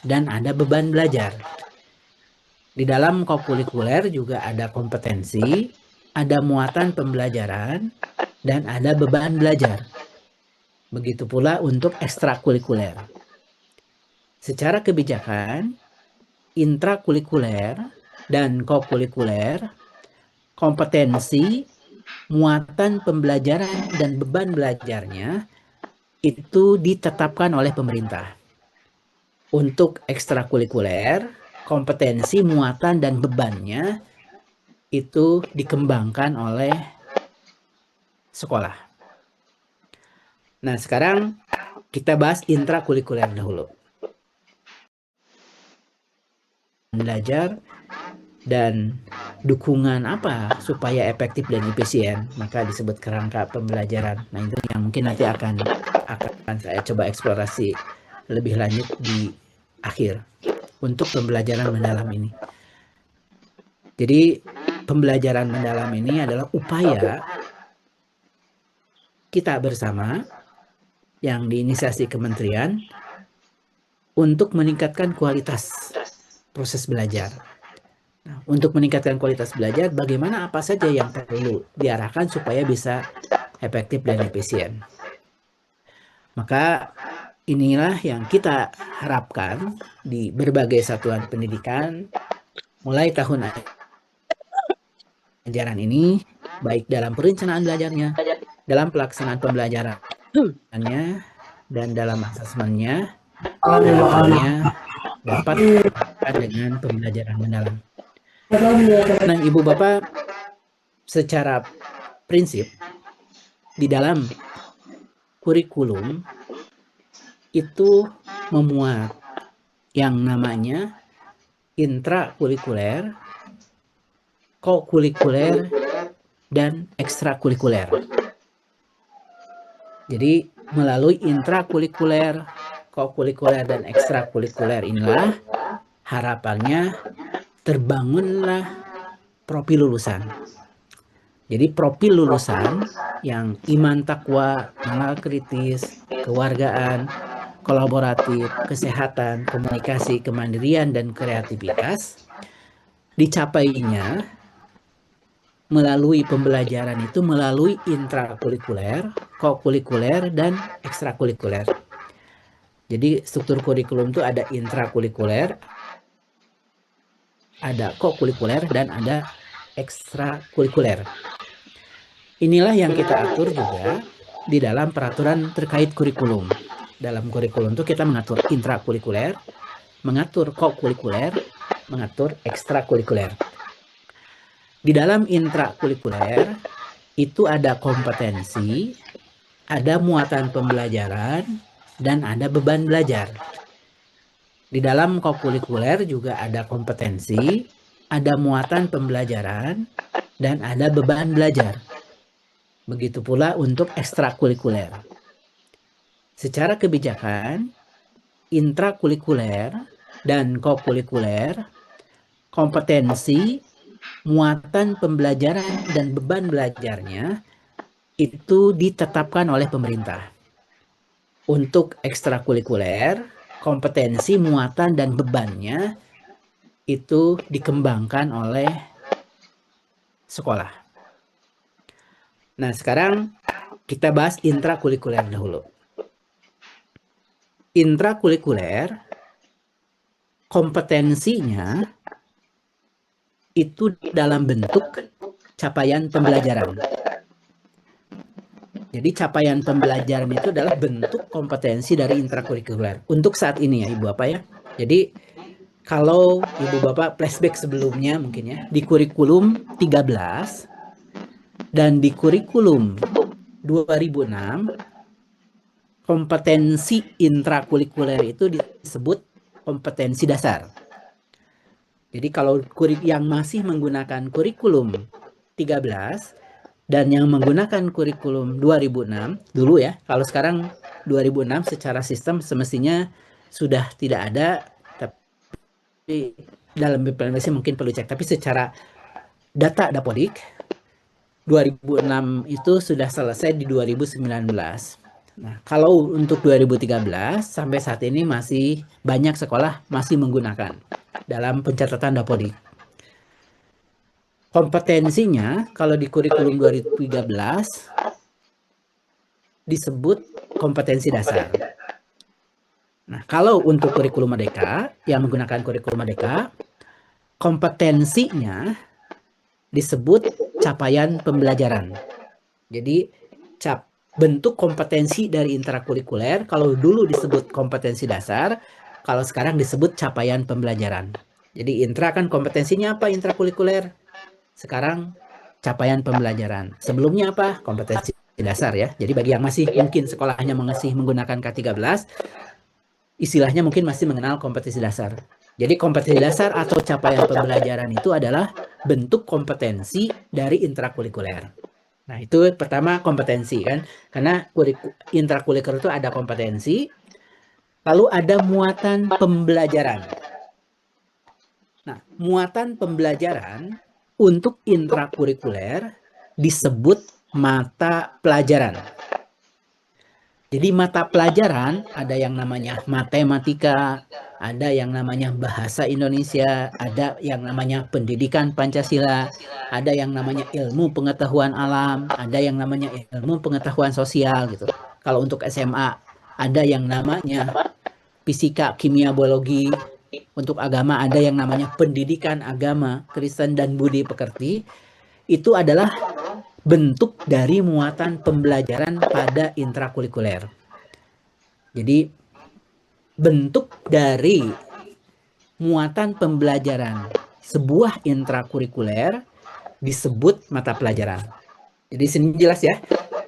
dan ada beban belajar. Di dalam kokurikuler juga ada kompetensi, ada muatan pembelajaran, dan ada beban belajar. Begitu pula untuk ekstrakurikuler. Secara kebijakan, intrakurikuler dan kokurikuler, kompetensi, muatan pembelajaran, dan beban belajarnya itu ditetapkan oleh pemerintah. Untuk ekstrakurikuler, kompetensi, muatan, dan bebannya itu dikembangkan oleh sekolah. Nah, sekarang kita bahas intrakurikuler dahulu. Belajar dan dukungan apa supaya efektif dan efisien, maka disebut kerangka pembelajaran. Nah, itu yang mungkin nanti akan saya coba eksplorasi lebih lanjut di akhir untuk pembelajaran mendalam ini. Jadi pembelajaran mendalam ini adalah upaya kita bersama yang diinisiasi kementerian untuk meningkatkan kualitas proses belajar. Nah, untuk meningkatkan kualitas belajar, bagaimana apa saja yang perlu diarahkan supaya bisa efektif dan efisien. Maka inilah yang kita harapkan di berbagai satuan pendidikan mulai tahun ajaran ini, baik dalam perencanaan belajarnya, dalam pelaksanaan pembelajarannya, dan dalam asesmennya, harapannya dapat dengan pembelajaran mendalam. Nah, Ibu Bapak, secara prinsip di dalam kurikulum itu memuat yang namanya intrakurikuler, kokurikuler, dan ekstrakurikuler. Jadi melalui intrakurikuler, kokurikuler, dan ekstrakurikuler inilah harapannya terbangunlah profil lulusan. Jadi profil lulusan yang iman takwa, nalar kritis, kewargaan, kolaboratif, kesehatan, komunikasi, kemandirian, dan kreativitas dicapainya melalui pembelajaran itu melalui intrakurikuler, kokurikuler, dan ekstrakurikuler. Jadi struktur kurikulum itu ada intrakurikuler, ada kokurikuler, dan ada ekstrakurikuler. Inilah yang kita atur juga di dalam peraturan terkait kurikulum. Dalam kurikulum itu kita mengatur intrakurikuler, mengatur kokurikuler, mengatur ekstrakurikuler. Di dalam intrakurikuler itu ada kompetensi, ada muatan pembelajaran, dan ada beban belajar. Di dalam kokurikuler juga ada kompetensi, ada muatan pembelajaran, dan ada beban belajar. Begitu pula untuk ekstrakurikuler. Secara kebijakan, intrakurikuler dan kokurikuler, kompetensi, muatan pembelajaran, dan beban belajarnya itu ditetapkan oleh pemerintah. Untuk ekstrakurikuler, kompetensi, muatan, dan bebannya itu dikembangkan oleh sekolah. Nah, sekarang kita bahas intrakurikuler dahulu. Intrakurikuler, kompetensinya itu dalam bentuk capaian pembelajaran. Jadi capaian pembelajaran itu adalah bentuk kompetensi dari intrakurikuler. Untuk saat ini ya Ibu Bapak ya. Jadi kalau Ibu Bapak flashback sebelumnya mungkin ya, di kurikulum 13 dan di kurikulum 2006, kompetensi intrakurikuler itu disebut kompetensi dasar. Jadi kalau yang masih menggunakan kurikulum 13 dan yang menggunakan kurikulum 2006 dulu ya, kalau sekarang 2006 secara sistem semestinya sudah tidak ada, tapi dalam implementasi mungkin perlu cek, tapi secara data Dapodik 2006 itu sudah selesai di 2019. Nah, kalau untuk 2013 sampai saat ini masih banyak sekolah masih menggunakan dalam pencatatan Dapodik. Kompetensinya kalau di kurikulum 2013 disebut kompetensi dasar. Nah, kalau untuk kurikulum Merdeka yang menggunakan kurikulum Merdeka, kompetensinya disebut capaian pembelajaran. Jadi bentuk kompetensi dari intrakurikuler kalau dulu disebut kompetensi dasar, kalau sekarang disebut capaian pembelajaran. Jadi intra kan kompetensinya apa intrakurikuler? Sekarang capaian pembelajaran. Sebelumnya apa? Kompetensi dasar ya. Jadi bagi yang masih mungkin sekolahnya masih menggunakan K13, istilahnya mungkin masih mengenal kompetensi dasar. Jadi kompetensi dasar atau capaian pembelajaran itu adalah bentuk kompetensi dari intrakurikuler. Nah, itu pertama kompetensi kan. Karena intrakurikuler itu ada kompetensi, lalu ada muatan pembelajaran. Nah, muatan pembelajaran untuk intrakurikuler disebut mata pelajaran. Jadi mata pelajaran ada yang namanya matematika, ada yang namanya bahasa Indonesia, ada yang namanya pendidikan Pancasila, ada yang namanya ilmu pengetahuan alam, ada yang namanya ilmu pengetahuan sosial gitu. Kalau untuk SMA ada yang namanya fisika, kimia, biologi. Untuk agama ada yang namanya pendidikan agama, Kristen dan budi pekerti. Itu adalah bentuk dari muatan pembelajaran pada intrakurikuler. Jadi bentuk dari muatan pembelajaran sebuah intrakurikuler disebut mata pelajaran. Jadi sini jelas ya,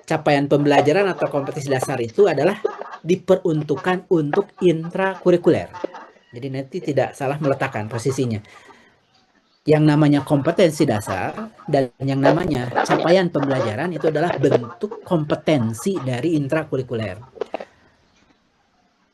capaian pembelajaran atau kompetensi dasar itu adalah diperuntukkan untuk intrakurikuler. Jadi nanti tidak salah meletakkan posisinya. Yang namanya kompetensi dasar dan yang namanya capaian pembelajaran itu adalah bentuk kompetensi dari intrakurikuler.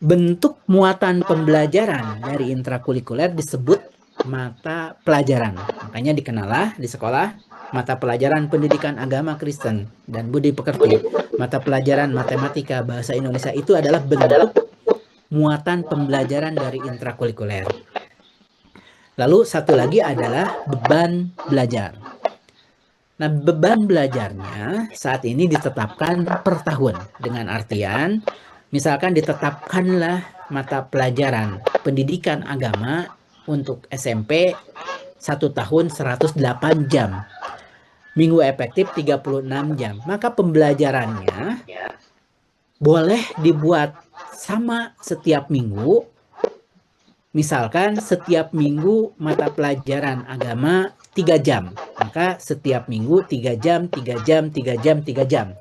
Bentuk muatan pembelajaran dari intrakurikuler disebut mata pelajaran. Makanya dikenallah di sekolah mata pelajaran pendidikan agama Kristen dan budi pekerti. Mata pelajaran matematika, bahasa Indonesia itu adalah bentuk muatan pembelajaran dari intrakurikuler. Lalu satu lagi adalah beban belajar. Nah, beban belajarnya saat ini ditetapkan per tahun. Dengan artian, misalkan ditetapkanlah mata pelajaran pendidikan agama untuk SMP 1 tahun 108 jam. Minggu efektif 36 jam. Maka pembelajarannya boleh dibuat sama setiap minggu Misalkan setiap minggu mata pelajaran agama 3 jam, maka setiap minggu 3 jam, 3 jam, 3 jam, 3 jam.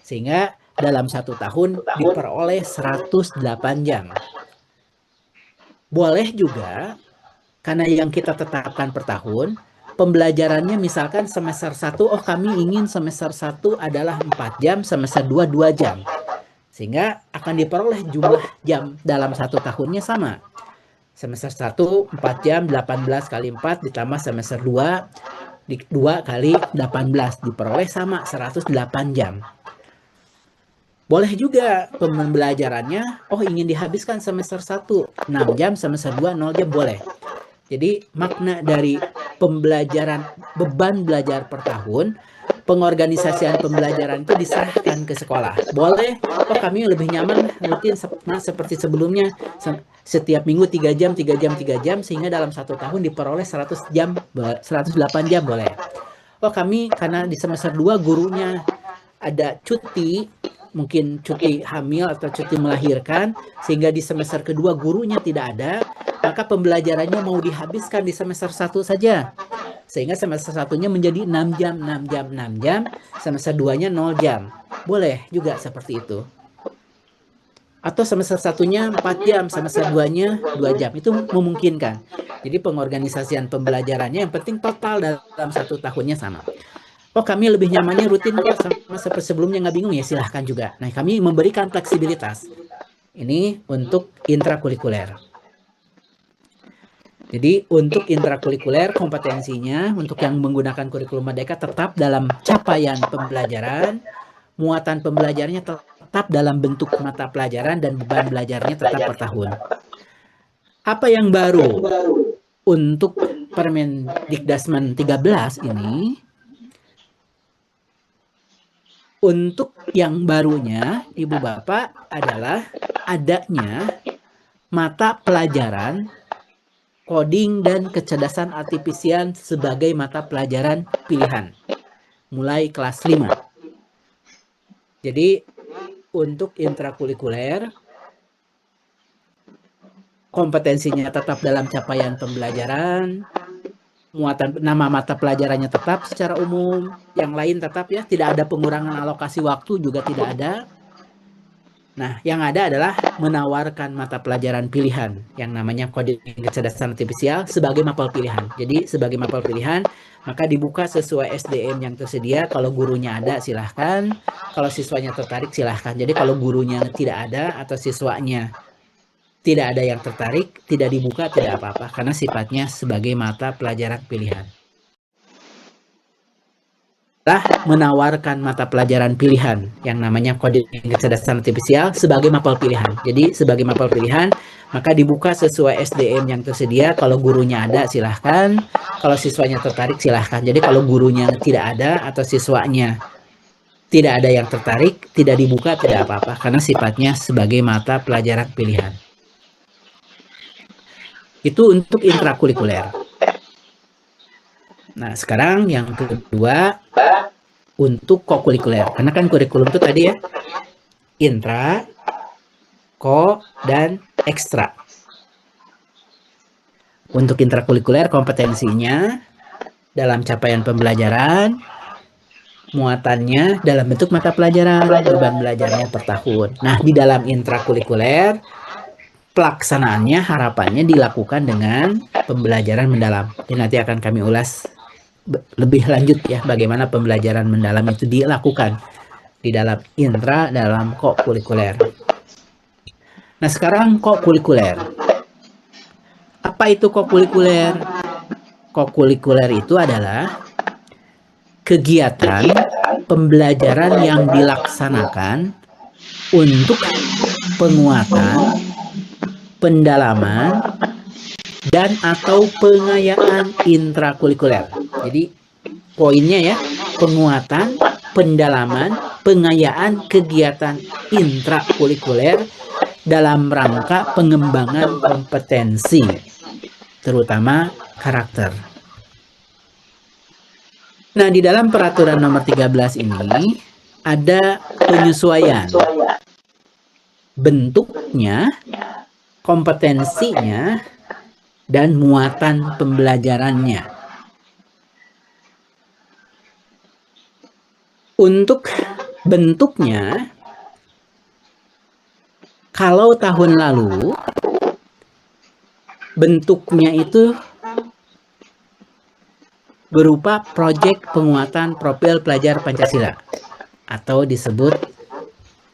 Sehingga dalam 1 tahun diperoleh 108 jam. Boleh juga, karena yang kita tetapkan per tahun, pembelajarannya misalkan semester 1, oh kami ingin semester 1 adalah 4 jam, semester 2, 2 jam. Sehingga akan diperoleh jumlah jam dalam 1 tahunnya sama. Semester 1, 4 jam, 18 kali 4, ditambah semester 2, 2 kali 18, diperoleh sama, 108 jam. Boleh juga pembelajarannya, oh ingin dihabiskan semester 1, 6 jam, semester 2, 0 jam, boleh. Jadi makna dari pembelajaran, beban belajar per tahun, pengorganisasian pembelajaran itu diserahkan ke sekolah. Boleh, oh kami lebih nyaman rutin seperti sebelumnya, setiap minggu 3 jam, 3 jam, 3 jam, sehingga dalam 1 tahun diperoleh 100 jam, 108 jam, boleh. Oh kami karena di semester 2 gurunya ada cuti, mungkin cuti hamil atau cuti melahirkan, sehingga di semester kedua gurunya tidak ada, maka pembelajarannya mau dihabiskan di semester 1 saja. Sehingga semester 1-nya menjadi 6 jam, 6 jam, 6 jam, semester 2-nya 0 jam. Boleh juga seperti itu. Atau semester 1-nya 4 jam, semester 2-nya 2 jam. Itu memungkinkan. Jadi pengorganisasian pembelajarannya yang penting total dalam 1 tahunnya sama. Oh kami lebih nyamannya rutin kok sama seperti sebelumnya, nggak bingung ya, silahkan juga. Nah kami memberikan fleksibilitas. Ini untuk intrakurikuler. Jadi untuk intrakurikuler kompetensinya untuk yang menggunakan kurikulum Merdeka tetap dalam capaian pembelajaran, muatan pembelajarannya tetap dalam bentuk mata pelajaran, dan beban belajarnya tetap per tahun. Apa yang baru untuk Permendikdasmen 13 ini? Untuk yang barunya, Ibu Bapak, adalah adanya mata pelajaran coding dan kecerdasan artifisial sebagai mata pelajaran pilihan mulai kelas 5. Jadi untuk intrakurikuler kompetensinya tetap dalam capaian pembelajaran, muatan nama mata pelajarannya tetap secara umum, yang lain tetap ya, tidak ada pengurangan alokasi waktu juga tidak ada. Nah, yang ada adalah menawarkan mata pelajaran pilihan yang namanya coding kecerdasan artifisial sebagai mapel pilihan. Jadi sebagai mapel pilihan, maka dibuka sesuai SDM yang tersedia. Kalau gurunya ada silahkan, kalau siswanya tertarik silahkan. Jadi kalau gurunya tidak ada atau siswanya tidak ada yang tertarik, tidak dibuka, tidak apa-apa, karena sifatnya sebagai mata pelajaran pilihan. Menawarkan mata pelajaran pilihan yang namanya coding kecerdasan artifisial sebagai mapel pilihan. Jadi sebagai mapel pilihan, maka dibuka sesuai SDM yang tersedia. Kalau gurunya ada silahkan, kalau siswanya tertarik silahkan. Jadi kalau gurunya tidak ada atau siswanya tidak ada yang tertarik, tidak dibuka, tidak apa-apa, karena sifatnya sebagai mata pelajaran pilihan. Itu untuk intrakurikuler. Nah, sekarang yang kedua untuk kokurikuler. Karena kan kurikulum itu tadi ya, intra, ko, dan ekstra. Untuk intrakurikuler kompetensinya dalam capaian pembelajaran, muatannya dalam bentuk mata pelajaran, beban belajarnya per tahun. Nah, di dalam intrakurikuler pelaksanaannya harapannya dilakukan dengan pembelajaran mendalam. Ini nanti akan kami ulas lebih lanjut ya, bagaimana pembelajaran mendalam itu dilakukan di dalam intra, dalam kokurikuler. Nah sekarang kokurikuler. Apa itu kokurikuler? Kokurikuler itu adalah kegiatan pembelajaran yang dilaksanakan untuk penguatan, pendalaman, dan atau pengayaan intrakurikuler. Jadi poinnya ya, penguatan, pendalaman, pengayaan kegiatan intrakurikuler dalam rangka pengembangan kompetensi, terutama karakter. Nah, di dalam peraturan nomor 13 ini ada penyesuaian bentuknya, kompetensinya, dan muatan pembelajarannya. Untuk bentuknya, kalau tahun lalu bentuknya itu berupa proyek penguatan profil pelajar Pancasila atau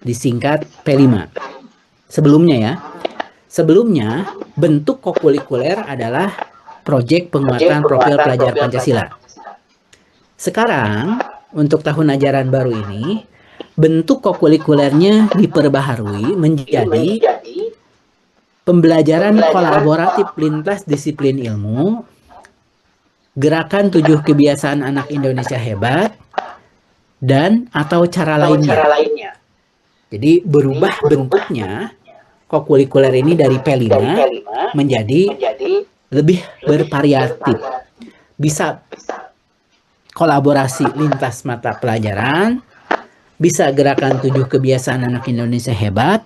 disingkat P5. Sebelumnya bentuk kokurikuler adalah proyek penguatan profil pelajar Pancasila. Sekarang untuk tahun ajaran baru ini bentuk kokurikulernya diperbaharui menjadi pembelajaran kolaboratif lintas disiplin ilmu, gerakan 7 kebiasaan anak Indonesia hebat, dan atau cara lainnya. Jadi berubah bentuknya, kokurikuler ini dari P5 menjadi lebih bervariatif. Bisa kolaborasi lintas mata pelajaran, bisa gerakan 7 kebiasaan anak Indonesia hebat,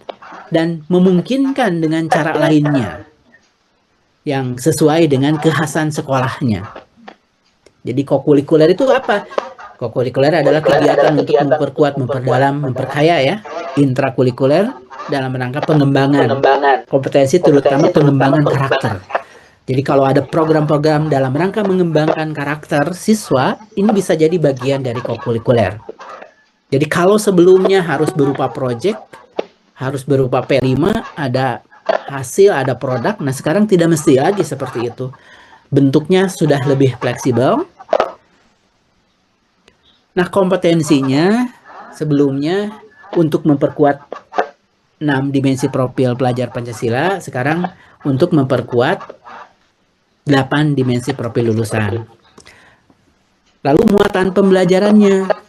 dan memungkinkan dengan cara lainnya yang sesuai dengan kekhasan sekolahnya. Jadi kokurikuler itu apa? Kokurikuler adalah kegiatan untuk memperkuat, memperdalam, memperkaya ya, intrakurikuler dalam rangka pengembangan kompetensi terutama pengembangan karakter. Jadi kalau ada program-program dalam rangka mengembangkan karakter siswa, ini bisa jadi bagian dari kokurikuler. Jadi kalau sebelumnya harus berupa proyek, harus berupa P5, ada hasil, ada produk, nah sekarang tidak mesti lagi seperti itu. Bentuknya sudah lebih fleksibel. Nah, kompetensinya sebelumnya untuk memperkuat 6 dimensi profil pelajar Pancasila, sekarang untuk memperkuat 8 dimensi profil lulusan. Lalu muatan pembelajarannya.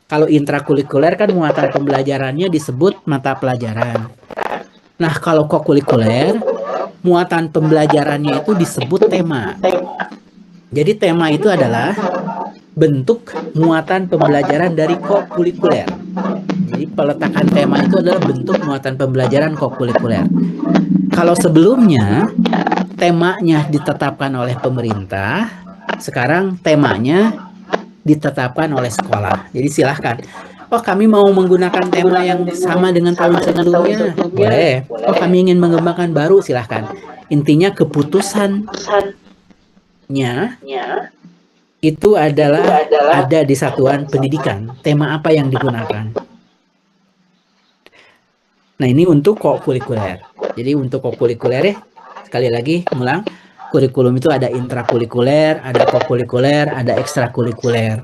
Kalau intrakurikuler kan muatan pembelajarannya disebut mata pelajaran. Nah, kalau kokurikuler, muatan pembelajarannya itu disebut tema. Jadi tema itu adalah bentuk muatan pembelajaran dari kokurikuler. Jadi peletakan tema itu adalah bentuk muatan pembelajaran kokurikuler. Kalau sebelumnya temanya ditetapkan oleh pemerintah, sekarang temanya ditetapkan oleh sekolah. Jadi silahkan. Oh, kami mau menggunakan tema yang sama dengan tahun sebelumnya. Boleh. Oh, kami ingin mengembangkan baru, silahkan. Intinya keputusannya itu adalah ada di satuan pendidikan. Tema apa yang digunakan. Nah, ini untuk kokurikuler. Jadi untuk kokurikuler ya, sekali lagi ulang, kurikulum itu ada intrakurikuler, ada kokurikuler, ada ekstrakurikuler.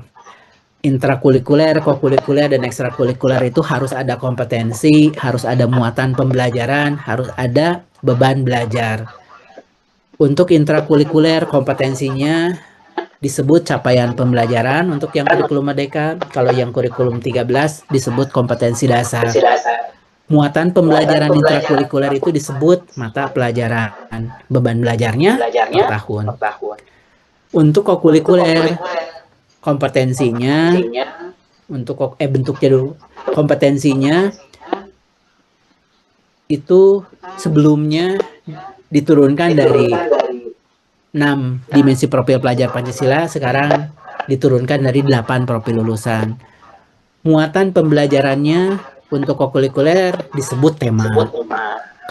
Intrakurikuler, kokurikuler, dan ekstrakurikuler itu harus ada kompetensi, harus ada muatan pembelajaran, harus ada beban belajar. Untuk intrakurikuler, kompetensinya disebut capaian pembelajaran untuk yang kurikulum merdeka. Kalau yang kurikulum 13 disebut kompetensi dasar. Muatan pembelajaran intrakurikuler itu disebut mata pelajaran. Beban belajarnya per tahun. Untuk kokurikuler, kompetensinya untuk bentuknya dulu. Kompetensinya itu sebelumnya diturunkan dari 6 dimensi profil pelajar Pancasila, sekarang diturunkan dari 8 profil lulusan. Muatan pembelajarannya untuk kokurikuler disebut tema.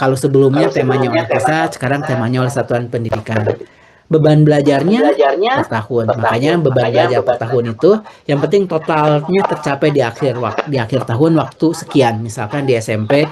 Kalau sebelumnya temanya oleh pusat, sekarang temanya oleh satuan pendidikan. Beban belajarnya per tahun. Makanya beban belajar per tahun itu yang penting totalnya tercapai di akhir tahun waktu sekian. Misalkan di SMP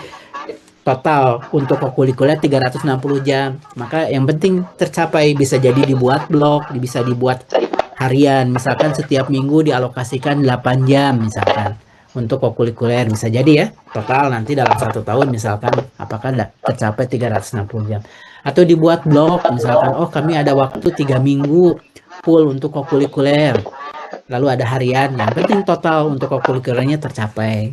total untuk kokurikuler 360 jam. Maka yang penting tercapai, bisa jadi dibuat blok, bisa dibuat harian. Misalkan setiap minggu dialokasikan 8 jam misalkan. Untuk kokurikuler bisa jadi ya. Total nanti dalam 1 tahun misalkan apakah tercapai 360 jam. Atau dibuat blok misalkan, oh kami ada waktu 3 minggu full untuk kokurikuler. Lalu ada harian. Yang penting total untuk kokurikulernya tercapai.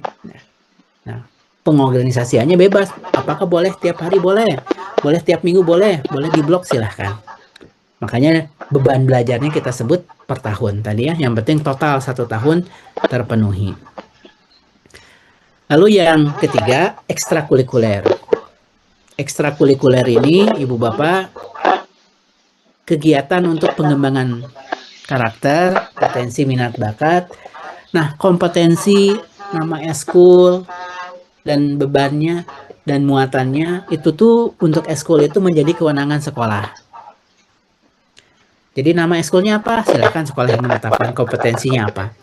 Nah, pengorganisasiannya bebas. Apakah boleh tiap hari? Boleh. Boleh tiap minggu? Boleh. Boleh di blok, silahkan. Makanya beban belajarnya kita sebut per tahun tadi ya. Yang penting total 1 tahun terpenuhi. Lalu yang ketiga, ekstrakurikuler. Ekstrakurikuler ini, Ibu Bapak, kegiatan untuk pengembangan karakter, potensi minat bakat. Nah, kompetensi, nama eskul, dan bebannya dan muatannya itu tuh untuk eskul itu menjadi kewenangan sekolah. Jadi nama eskulnya apa? Silakan sekolah yang menetapkan kompetensinya apa.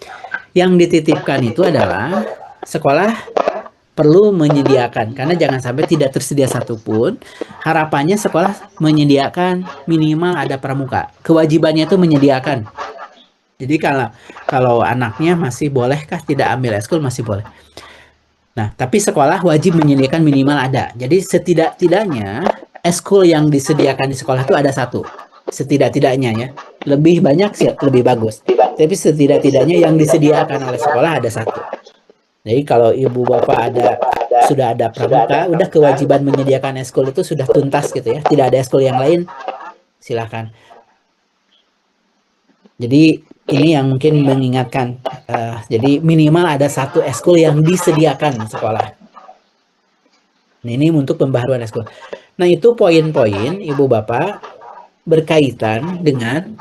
Yang dititipkan itu adalah sekolah perlu menyediakan, karena jangan sampai tidak tersedia satupun. Harapannya sekolah menyediakan minimal ada pramuka. Kewajibannya itu menyediakan. Jadi kalau anaknya masih bolehkah tidak ambil eskul, masih boleh. Nah, tapi sekolah wajib menyediakan minimal ada. Jadi setidak-tidaknya eskul yang disediakan di sekolah itu ada satu. Setidak-tidaknya ya. Lebih banyak sih lebih bagus. Tapi setidak-tidaknya yang disediakan oleh sekolah ada satu. Jadi kalau ibu bapak sudah ada pramuka, udah kewajiban menyediakan eskul itu sudah tuntas gitu ya. Tidak ada eskul yang lain, silakan. Jadi ini yang mungkin mengingatkan, jadi minimal ada satu eskul yang disediakan di sekolah. Nah, ini untuk pembaharuan eskul. Nah, itu poin-poin ibu bapak berkaitan dengan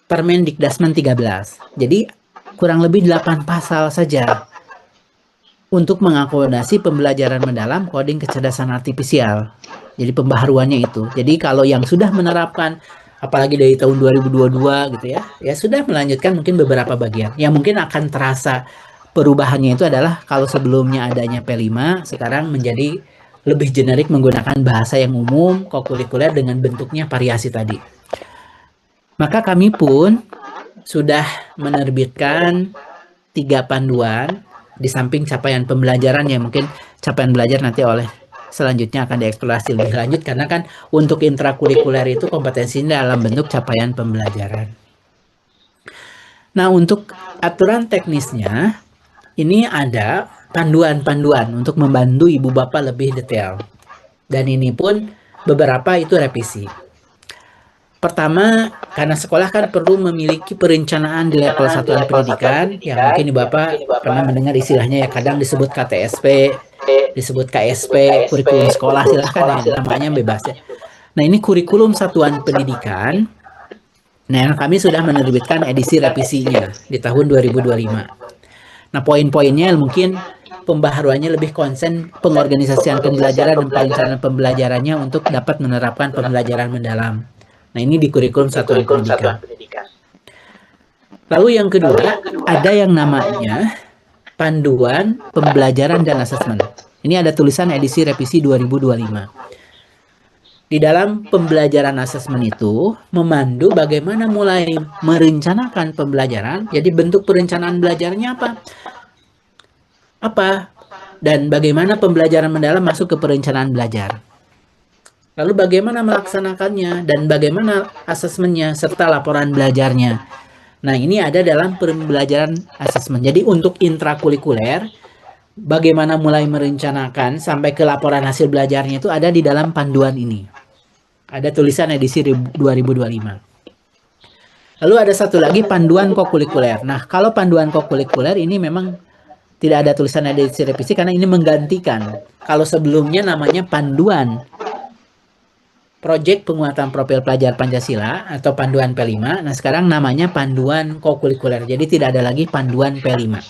Permendikdasmen 13. Jadi kurang lebih 8 pasal saja untuk mengakomodasi pembelajaran mendalam coding kecerdasan artifisial. Jadi pembaharuannya itu. Jadi kalau yang sudah menerapkan apalagi dari tahun 2022 gitu ya, ya sudah melanjutkan mungkin beberapa bagian. Yang mungkin akan terasa perubahannya itu adalah kalau sebelumnya adanya P5, sekarang menjadi lebih generik menggunakan bahasa yang umum, kokurikuler dengan bentuknya variasi tadi. Maka kami pun sudah menerbitkan 3 panduan di samping capaian pembelajaran yang mungkin capaian belajar nanti selanjutnya akan dieksplorasi lebih lanjut, karena kan untuk intrakurikuler itu kompetensinya dalam bentuk capaian pembelajaran. Nah, untuk aturan teknisnya ini ada panduan-panduan untuk membantu ibu bapak lebih detail. Dan ini pun beberapa itu revisi. Pertama, karena sekolah kan perlu memiliki perencanaan di level satuan pendidikan, yang mungkin ibu bapak pernah mendengar istilahnya ya, kadang disebut KTSP, disebut KSP, kurikulum sekolah, silahkan ya, namanya bebas ya. Nah, ini kurikulum satuan pendidikan. Nah, kami sudah menerbitkan edisi revisinya di tahun 2025. Nah, poin-poinnya mungkin pembaharuannya lebih konsen pengorganisasian pembelajaran dan perencanaan pembelajarannya untuk dapat menerapkan pembelajaran mendalam. Nah, ini di kurikulum satuan pendidikan. Lalu yang kedua, ada yang namanya panduan pembelajaran dan asesmen. Ini ada tulisan edisi revisi 2025. Di dalam pembelajaran asesmen itu memandu bagaimana mulai merencanakan pembelajaran. Jadi bentuk perencanaan belajarnya apa? Dan bagaimana pembelajaran mendalam masuk ke perencanaan belajar. Lalu bagaimana melaksanakannya dan bagaimana asesmennya serta laporan belajarnya. Nah, ini ada dalam pembelajaran asesmen. Jadi untuk intrakurikuler, bagaimana mulai merencanakan sampai ke laporan hasil belajarnya itu ada di dalam panduan ini. Ada tulisan edisi 2025. Lalu ada satu lagi panduan kokurikuler. Nah, kalau panduan kokurikuler ini memang tidak ada tulisan edisi revisi karena ini menggantikan. Kalau sebelumnya namanya panduan Proyek Penguatan Profil Pelajar Pancasila atau panduan P5. Nah, sekarang namanya panduan kokurikuler. Jadi tidak ada lagi panduan P5.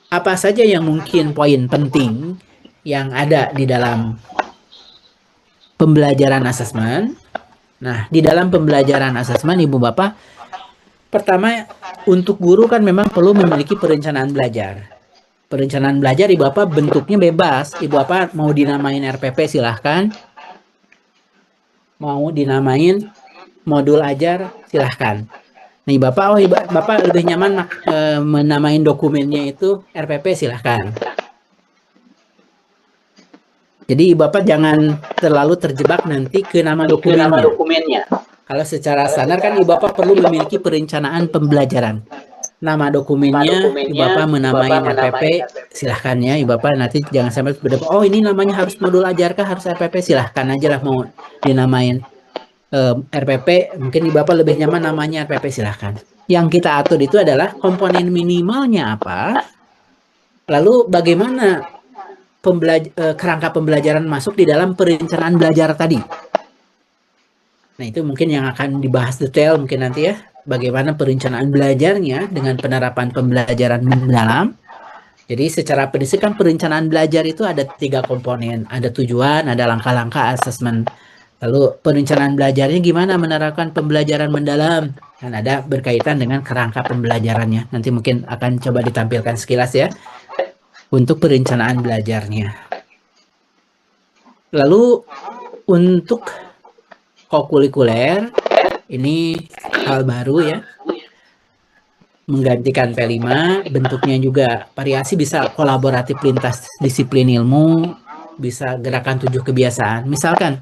Apa saja yang mungkin poin penting yang ada di dalam pembelajaran asesmen? Nah, di dalam pembelajaran asesmen Ibu Bapak, pertama untuk guru kan memang perlu memiliki perencanaan belajar. Perencanaan belajar Ibu Bapak bentuknya bebas. Ibu Bapak mau dinamain RPP silahkan. Mau dinamain modul ajar silahkan. Nah, Ibu Bapak, Bapak lebih nyaman menamain dokumennya itu RPP silahkan. Jadi Ibu Bapak jangan terlalu terjebak nanti ke nama dokumennya. Kalau secara standar kan Ibu Bapak perlu memiliki perencanaan pembelajaran. Nama dokumennya Ibu Bapak menamain RPP silahkan ya. Ibu Bapak nanti jangan sampai berdebat, oh ini namanya harus modul ajar kah, harus RPP, silahkan aja lah mau dinamain RPP. Mungkin Ibu Bapak lebih nyaman namanya RPP, silahkan. Yang kita atur itu adalah komponen minimalnya apa, lalu bagaimana kerangka pembelajaran masuk di dalam perencanaan belajar tadi. Nah, itu mungkin yang akan dibahas detail mungkin nanti ya, bagaimana perencanaan belajarnya dengan penerapan pembelajaran mendalam. Jadi secara prinsip kan perencanaan belajar itu ada 3 komponen, ada tujuan, ada langkah-langkah asesmen. Lalu perencanaan belajarnya gimana menerapkan pembelajaran mendalam, dan ada berkaitan dengan kerangka pembelajarannya. Nanti mungkin akan coba ditampilkan sekilas ya untuk perencanaan belajarnya. Lalu untuk kokurikuler ini hal baru ya, menggantikan P5, bentuknya juga variasi, bisa kolaboratif lintas disiplin ilmu, bisa gerakan 7 kebiasaan. Misalkan,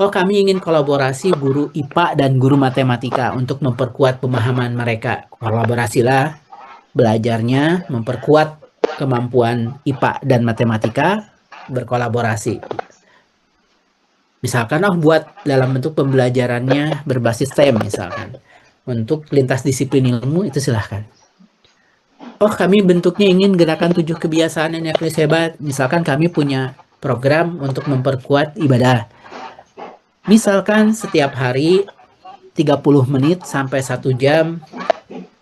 oh kami ingin kolaborasi guru IPA dan guru matematika untuk memperkuat pemahaman mereka. Kolaborasilah belajarnya, memperkuat kemampuan IPA dan matematika, berkolaborasi. Misalkan, oh buat dalam bentuk pembelajarannya berbasis STEM misalkan. Untuk lintas disiplin ilmu itu silahkan. Oh kami bentuknya ingin gerakan 7 kebiasaan yang hebat. Misalkan kami punya program untuk memperkuat ibadah. Misalkan setiap hari 30 menit sampai 1 jam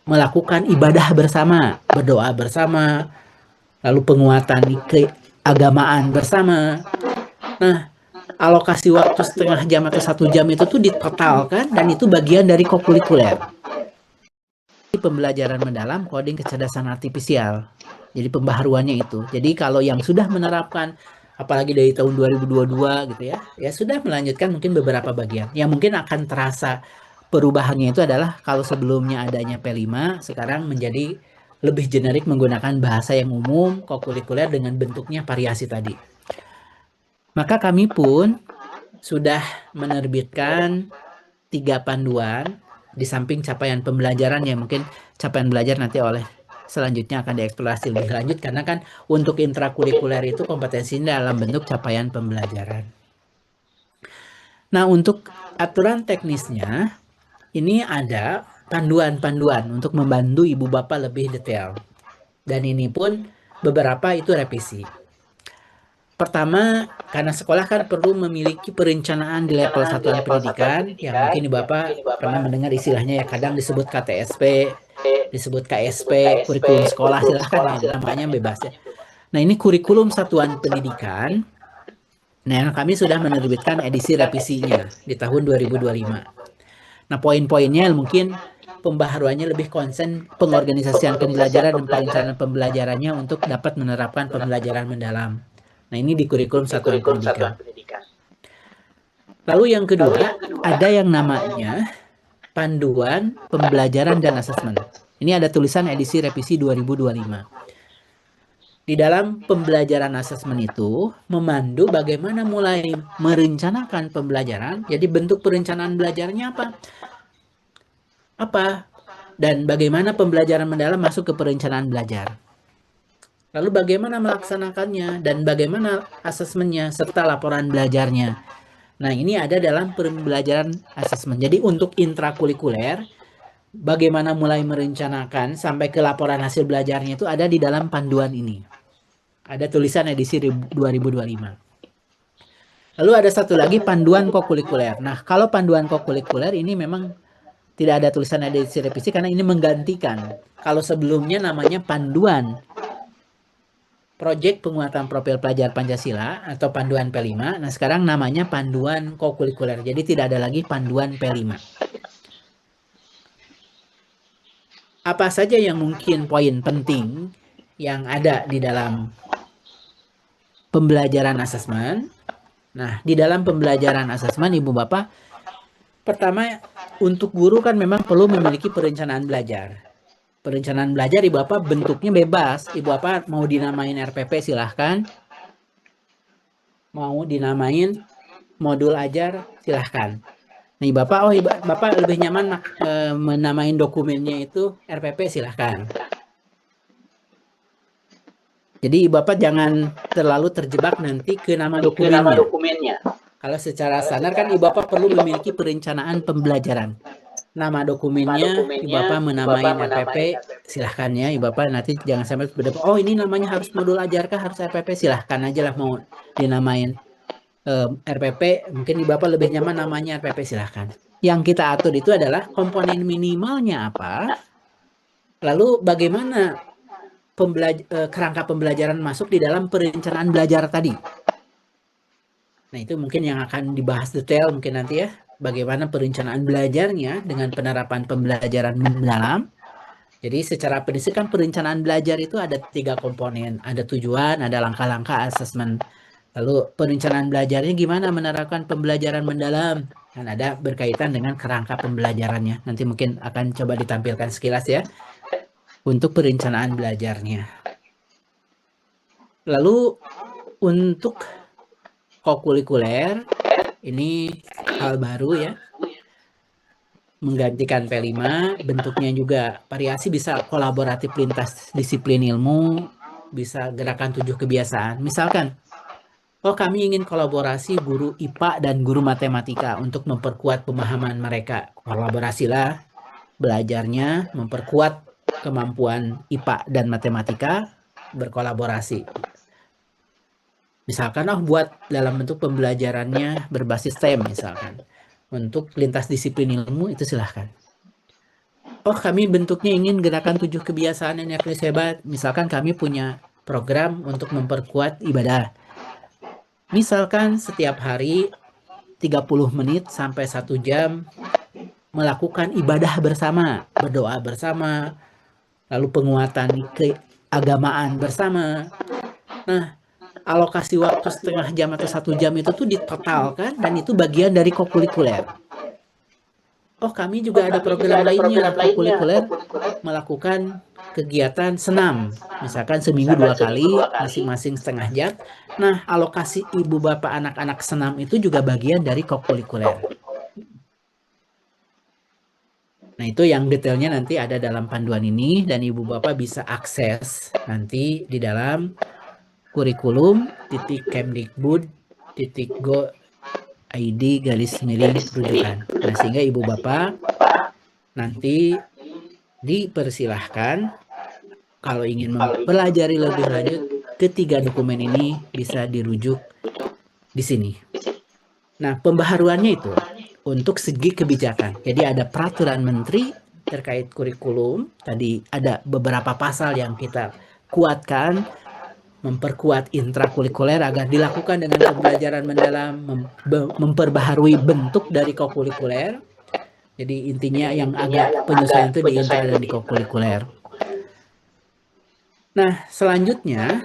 melakukan ibadah bersama, berdoa bersama, lalu penguatan keagamaan bersama. Nah, alokasi waktu setengah jam atau 1 jam itu tuh ditotalkan, dan itu bagian dari kokurikuler. Pembelajaran mendalam coding kecerdasan artifisial. Jadi pembaharuannya itu. Jadi kalau yang sudah menerapkan, apalagi dari tahun 2022 gitu ya, ya sudah melanjutkan mungkin beberapa bagian. Yang mungkin akan terasa perubahannya itu adalah kalau sebelumnya adanya P5, sekarang menjadi lebih generik menggunakan bahasa yang umum, kokurikuler dengan bentuknya variasi tadi. Maka kami pun sudah menerbitkan 3 panduan di samping capaian pembelajaran, yang mungkin capaian belajar nanti oleh selanjutnya akan dieksplorasi lebih lanjut, karena kan untuk intrakurikuler itu kompetensinya dalam bentuk capaian pembelajaran. Nah, untuk aturan teknisnya ini ada panduan-panduan untuk membantu ibu bapak lebih detail, dan ini pun beberapa itu revisi. Pertama, karena sekolah kan perlu memiliki perencanaan di level satuan pendidikan, yang mungkin Bapak pernah mendengar istilahnya ya, kadang disebut KTSP, disebut KSP, kurikulum sekolah, silahkan ya, namanya bebas ya. Nah, ini kurikulum satuan pendidikan. Nah, yang kami sudah menerbitkan edisi revisinya di tahun 2025. Nah, poin-poinnya mungkin pembaharuannya lebih konsen pengorganisasian pembelajaran dan perencanaan pembelajarannya untuk dapat menerapkan pembelajaran mendalam. Nah, ini di kurikulum satuan pendidikan. Lalu yang kedua, ada yang namanya panduan pembelajaran dan asesmen. Ini ada tulisan edisi revisi 2025. Di dalam pembelajaran asesmen itu memandu bagaimana mulai merencanakan pembelajaran. Jadi bentuk perencanaan belajarnya apa? Dan bagaimana pembelajaran mendalam masuk ke perencanaan belajar. Lalu bagaimana melaksanakannya dan bagaimana asesmennya serta laporan belajarnya. Nah, ini ada dalam pembelajaran asesmen. Jadi untuk intrakurikuler, bagaimana mulai merencanakan sampai ke laporan hasil belajarnya itu ada di dalam panduan ini. Ada tulisan edisi 2025. Lalu ada satu lagi panduan kokurikuler. Nah, kalau panduan kokurikuler ini memang tidak ada tulisan edisi revisi karena ini menggantikan. Kalau sebelumnya namanya panduan Proyek Penguatan Profil Pelajar Pancasila atau panduan P5. Nah, sekarang namanya panduan kokurikuler. Jadi tidak ada lagi panduan P5. Apa saja yang mungkin poin penting yang ada di dalam pembelajaran asesmen? Nah, di dalam pembelajaran asesmen Ibu Bapak, pertama untuk guru kan memang perlu memiliki perencanaan belajar. Perencanaan belajar Ibu Bapak bentuknya bebas. Ibu Bapak mau dinamain RPP silahkan. Mau dinamain modul ajar silahkan. Nah, Ibu Bapak, Ibu Bapak lebih nyaman menamain dokumennya itu RPP silahkan. Jadi Ibu Bapak jangan terlalu terjebak nanti ke nama dokumennya. Kalau secara standar kan Ibu Bapak perlu memiliki perencanaan pembelajaran. Nama dokumennya Ibu Bapak menamain RPP silahkan ya Ibu Bapak, nanti jangan sampai berdebat, oh ini namanya harus modul ajar kah, harus RPP, silahkan aja lah mau dinamain RPP, mungkin Ibu Bapak lebih nyaman namanya RPP, silahkan. Yang kita atur itu adalah komponen minimalnya apa, lalu bagaimana kerangka pembelajaran masuk di dalam perencanaan belajar tadi. Nah itu mungkin yang akan dibahas detail mungkin nanti ya, bagaimana perencanaan belajarnya dengan penerapan pembelajaran mendalam. Jadi secara prinsip kan perencanaan belajar itu ada 3 komponen, ada tujuan, ada langkah-langkah asesmen. Lalu perencanaan belajarnya gimana menerapkan pembelajaran mendalam, dan ada berkaitan dengan kerangka pembelajarannya. Nanti mungkin akan coba ditampilkan sekilas ya untuk perencanaan belajarnya. Lalu untuk kokurikuler ini hal baru ya, menggantikan P5, bentuknya juga variasi, bisa kolaboratif lintas disiplin ilmu, bisa gerakan 7 kebiasaan. Misalkan, oh kami ingin kolaborasi guru IPA dan guru matematika untuk memperkuat pemahaman mereka. Kolaborasilah belajarnya, memperkuat kemampuan IPA dan matematika, berkolaborasi. Misalkan buat dalam bentuk pembelajarannya berbasis STEM misalkan. Untuk lintas disiplin ilmu itu silahkan. Oh kami bentuknya ingin gerakan 7 kebiasaan yang hebat. Misalkan kami punya program untuk memperkuat ibadah. Misalkan setiap hari 30 menit sampai 1 jam melakukan ibadah bersama, berdoa bersama, lalu penguatan keagamaan bersama. Nah, alokasi waktu setengah jam atau 1 jam itu tuh ditotalkan dan itu bagian dari kokurikuler. Oh kami juga ada program lainnya kokurikuler, melakukan kegiatan senam, misalkan seminggu 2 kali, masing-masing setengah jam. Nah alokasi ibu bapak anak-anak senam itu juga bagian dari kokurikuler. Nah itu yang detailnya nanti ada dalam panduan ini, dan ibu bapak bisa akses nanti di dalam kurikulum.kemdikbud.go.id/rujukan. Nah, sehingga ibu bapak nanti dipersilahkan kalau ingin mempelajari lebih lanjut ketiga dokumen ini bisa dirujuk di sini. Nah, pembaharuannya itu untuk segi kebijakan. Jadi ada peraturan menteri terkait kurikulum. Tadi ada beberapa pasal yang kita kuatkan, memperkuat intrakurikuler agar dilakukan dengan pembelajaran mendalam, memperbaharui bentuk dari kokurikuler. Jadi intinya yang agak penyesuaian itu di intra dan di kokurikuler. Nah, selanjutnya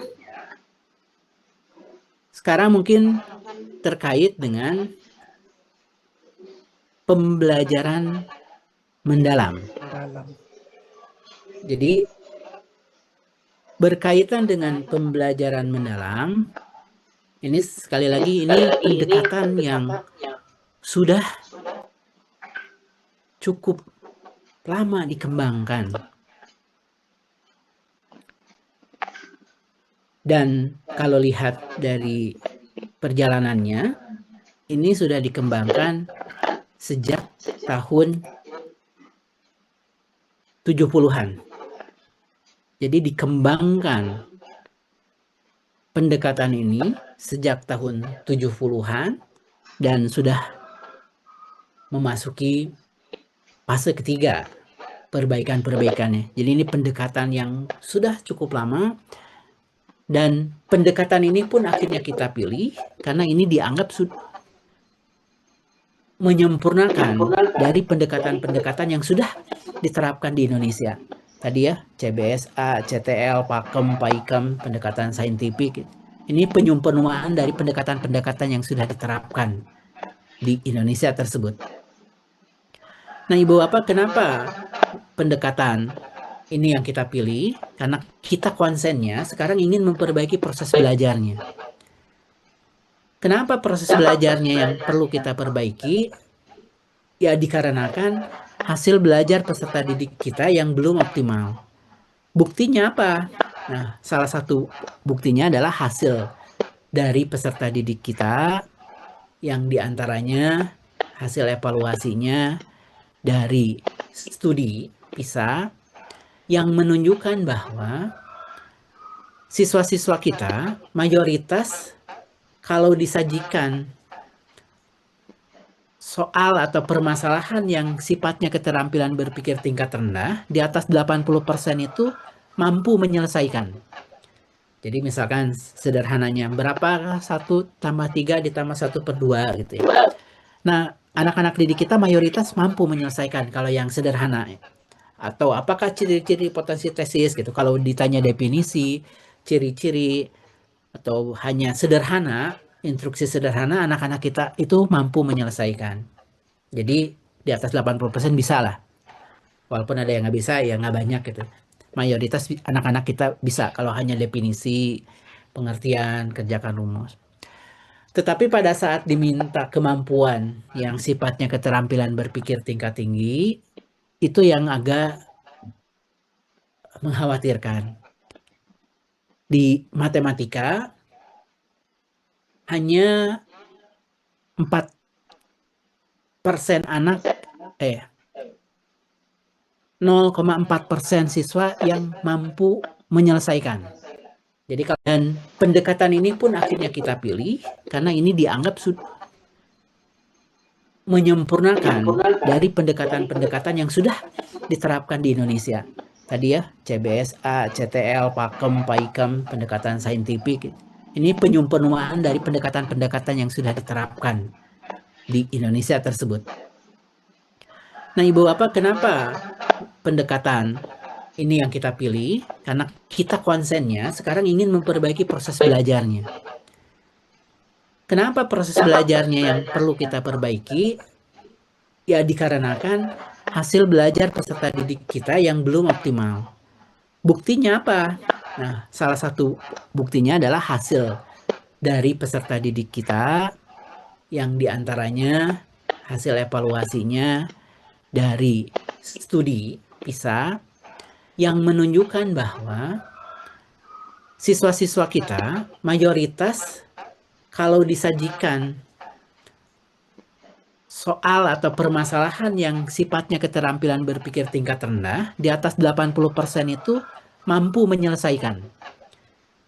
sekarang mungkin terkait dengan pembelajaran mendalam. Jadi berkaitan dengan pembelajaran mendalam, ini sekali lagi ini pendekatan yang sudah cukup lama dikembangkan. Dan kalau lihat dari perjalanannya, ini sudah dikembangkan sejak tahun 70-an. Jadi dikembangkan pendekatan ini sejak tahun 70-an dan sudah memasuki fase ketiga perbaikan-perbaikannya. Jadi ini pendekatan yang sudah cukup lama, dan pendekatan ini pun akhirnya kita pilih karena ini dianggap menyempurnakan dari pendekatan-pendekatan yang sudah diterapkan di Indonesia. Tadi ya, CBSA, CTL, PAKEM, PAIKEM, pendekatan saintifik. Ini penyempurnaan dari pendekatan-pendekatan yang sudah diterapkan di Indonesia tersebut. Nah, Ibu Bapak, kenapa pendekatan ini yang kita pilih? Karena kita konsennya sekarang ingin memperbaiki proses belajarnya. Kenapa proses belajarnya yang perlu kita perbaiki? Ya, dikarenakan hasil belajar peserta didik kita yang belum optimal. Buktinya apa? Nah, salah satu buktinya adalah hasil dari peserta didik kita yang diantaranya hasil evaluasinya dari studi PISA yang menunjukkan bahwa siswa-siswa kita mayoritas kalau disajikan soal atau permasalahan yang sifatnya keterampilan berpikir tingkat rendah, di atas 80% itu mampu menyelesaikan. Jadi misalkan sederhananya, berapa 1 tambah 3 ditambah 1/2 gitu ya. Nah, anak-anak didik kita mayoritas mampu menyelesaikan kalau yang sederhana. Atau apakah ciri-ciri potensi tesis gitu. Kalau ditanya definisi, ciri-ciri, atau hanya sederhana, instruksi sederhana, anak-anak kita itu mampu menyelesaikan. Jadi di atas 80% bisa lah. Walaupun ada yang nggak bisa, ya nggak banyak gitu. Mayoritas anak-anak kita bisa kalau hanya definisi, pengertian, kerjakan rumus. Tetapi pada saat diminta kemampuan yang sifatnya keterampilan berpikir tingkat tinggi, itu yang agak mengkhawatirkan. Di matematika hanya 4% anak 0,4% siswa yang mampu menyelesaikan. Jadi dan pendekatan ini pun akhirnya kita pilih karena ini dianggap menyempurnakan dari pendekatan-pendekatan yang sudah diterapkan di Indonesia. Tadi ya, CBSA, CTL, PAKEM, PAIKEM, pendekatan saintifik. Ini penyempurnaan dari pendekatan-pendekatan yang sudah diterapkan di Indonesia tersebut. Nah, Ibu Bapak, kenapa pendekatan ini yang kita pilih? Karena kita konsennya sekarang ingin memperbaiki proses belajarnya. Kenapa proses belajarnya yang perlu kita perbaiki? Ya dikarenakan hasil belajar peserta didik kita yang belum optimal. Buktinya apa? Nah, salah satu buktinya adalah hasil dari peserta didik kita yang diantaranya hasil evaluasinya dari studi PISA yang menunjukkan bahwa siswa-siswa kita mayoritas kalau disajikan soal atau permasalahan yang sifatnya keterampilan berpikir tingkat rendah, di atas 80% itu mampu menyelesaikan.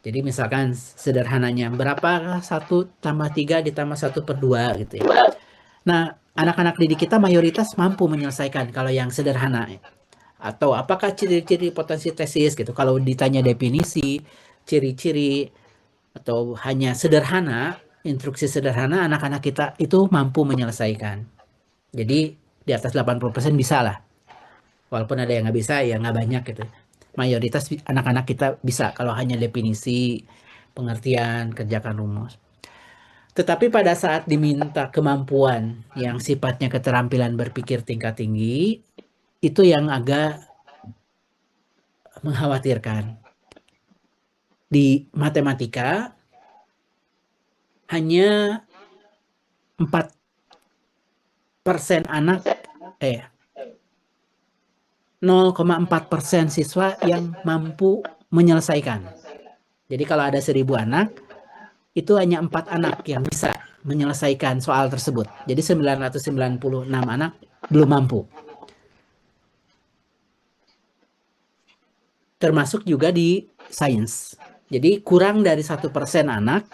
Jadi misalkan sederhananya, berapa 1 tambah 3 ditambah 1/2 gitu ya. Nah, anak-anak didik kita mayoritas mampu menyelesaikan kalau yang sederhana. Atau apakah ciri-ciri potensi tesis gitu. Kalau ditanya definisi, ciri-ciri, atau hanya sederhana, instruksi sederhana, anak-anak kita itu mampu menyelesaikan. Jadi di atas 80% bisa lah. Walaupun ada yang nggak bisa, ya nggak banyak gitu. Mayoritas anak-anak kita bisa kalau hanya definisi, pengertian, kerjakan rumus. Tetapi pada saat diminta kemampuan yang sifatnya keterampilan berpikir tingkat tinggi, itu yang agak mengkhawatirkan. Di matematika hanya 4% anak 0,4% siswa yang mampu menyelesaikan. Jadi kalau ada 1000 anak, itu hanya 4 anak yang bisa menyelesaikan soal tersebut. Jadi 996 anak belum mampu. Termasuk juga di sains. Jadi kurang dari 1% anak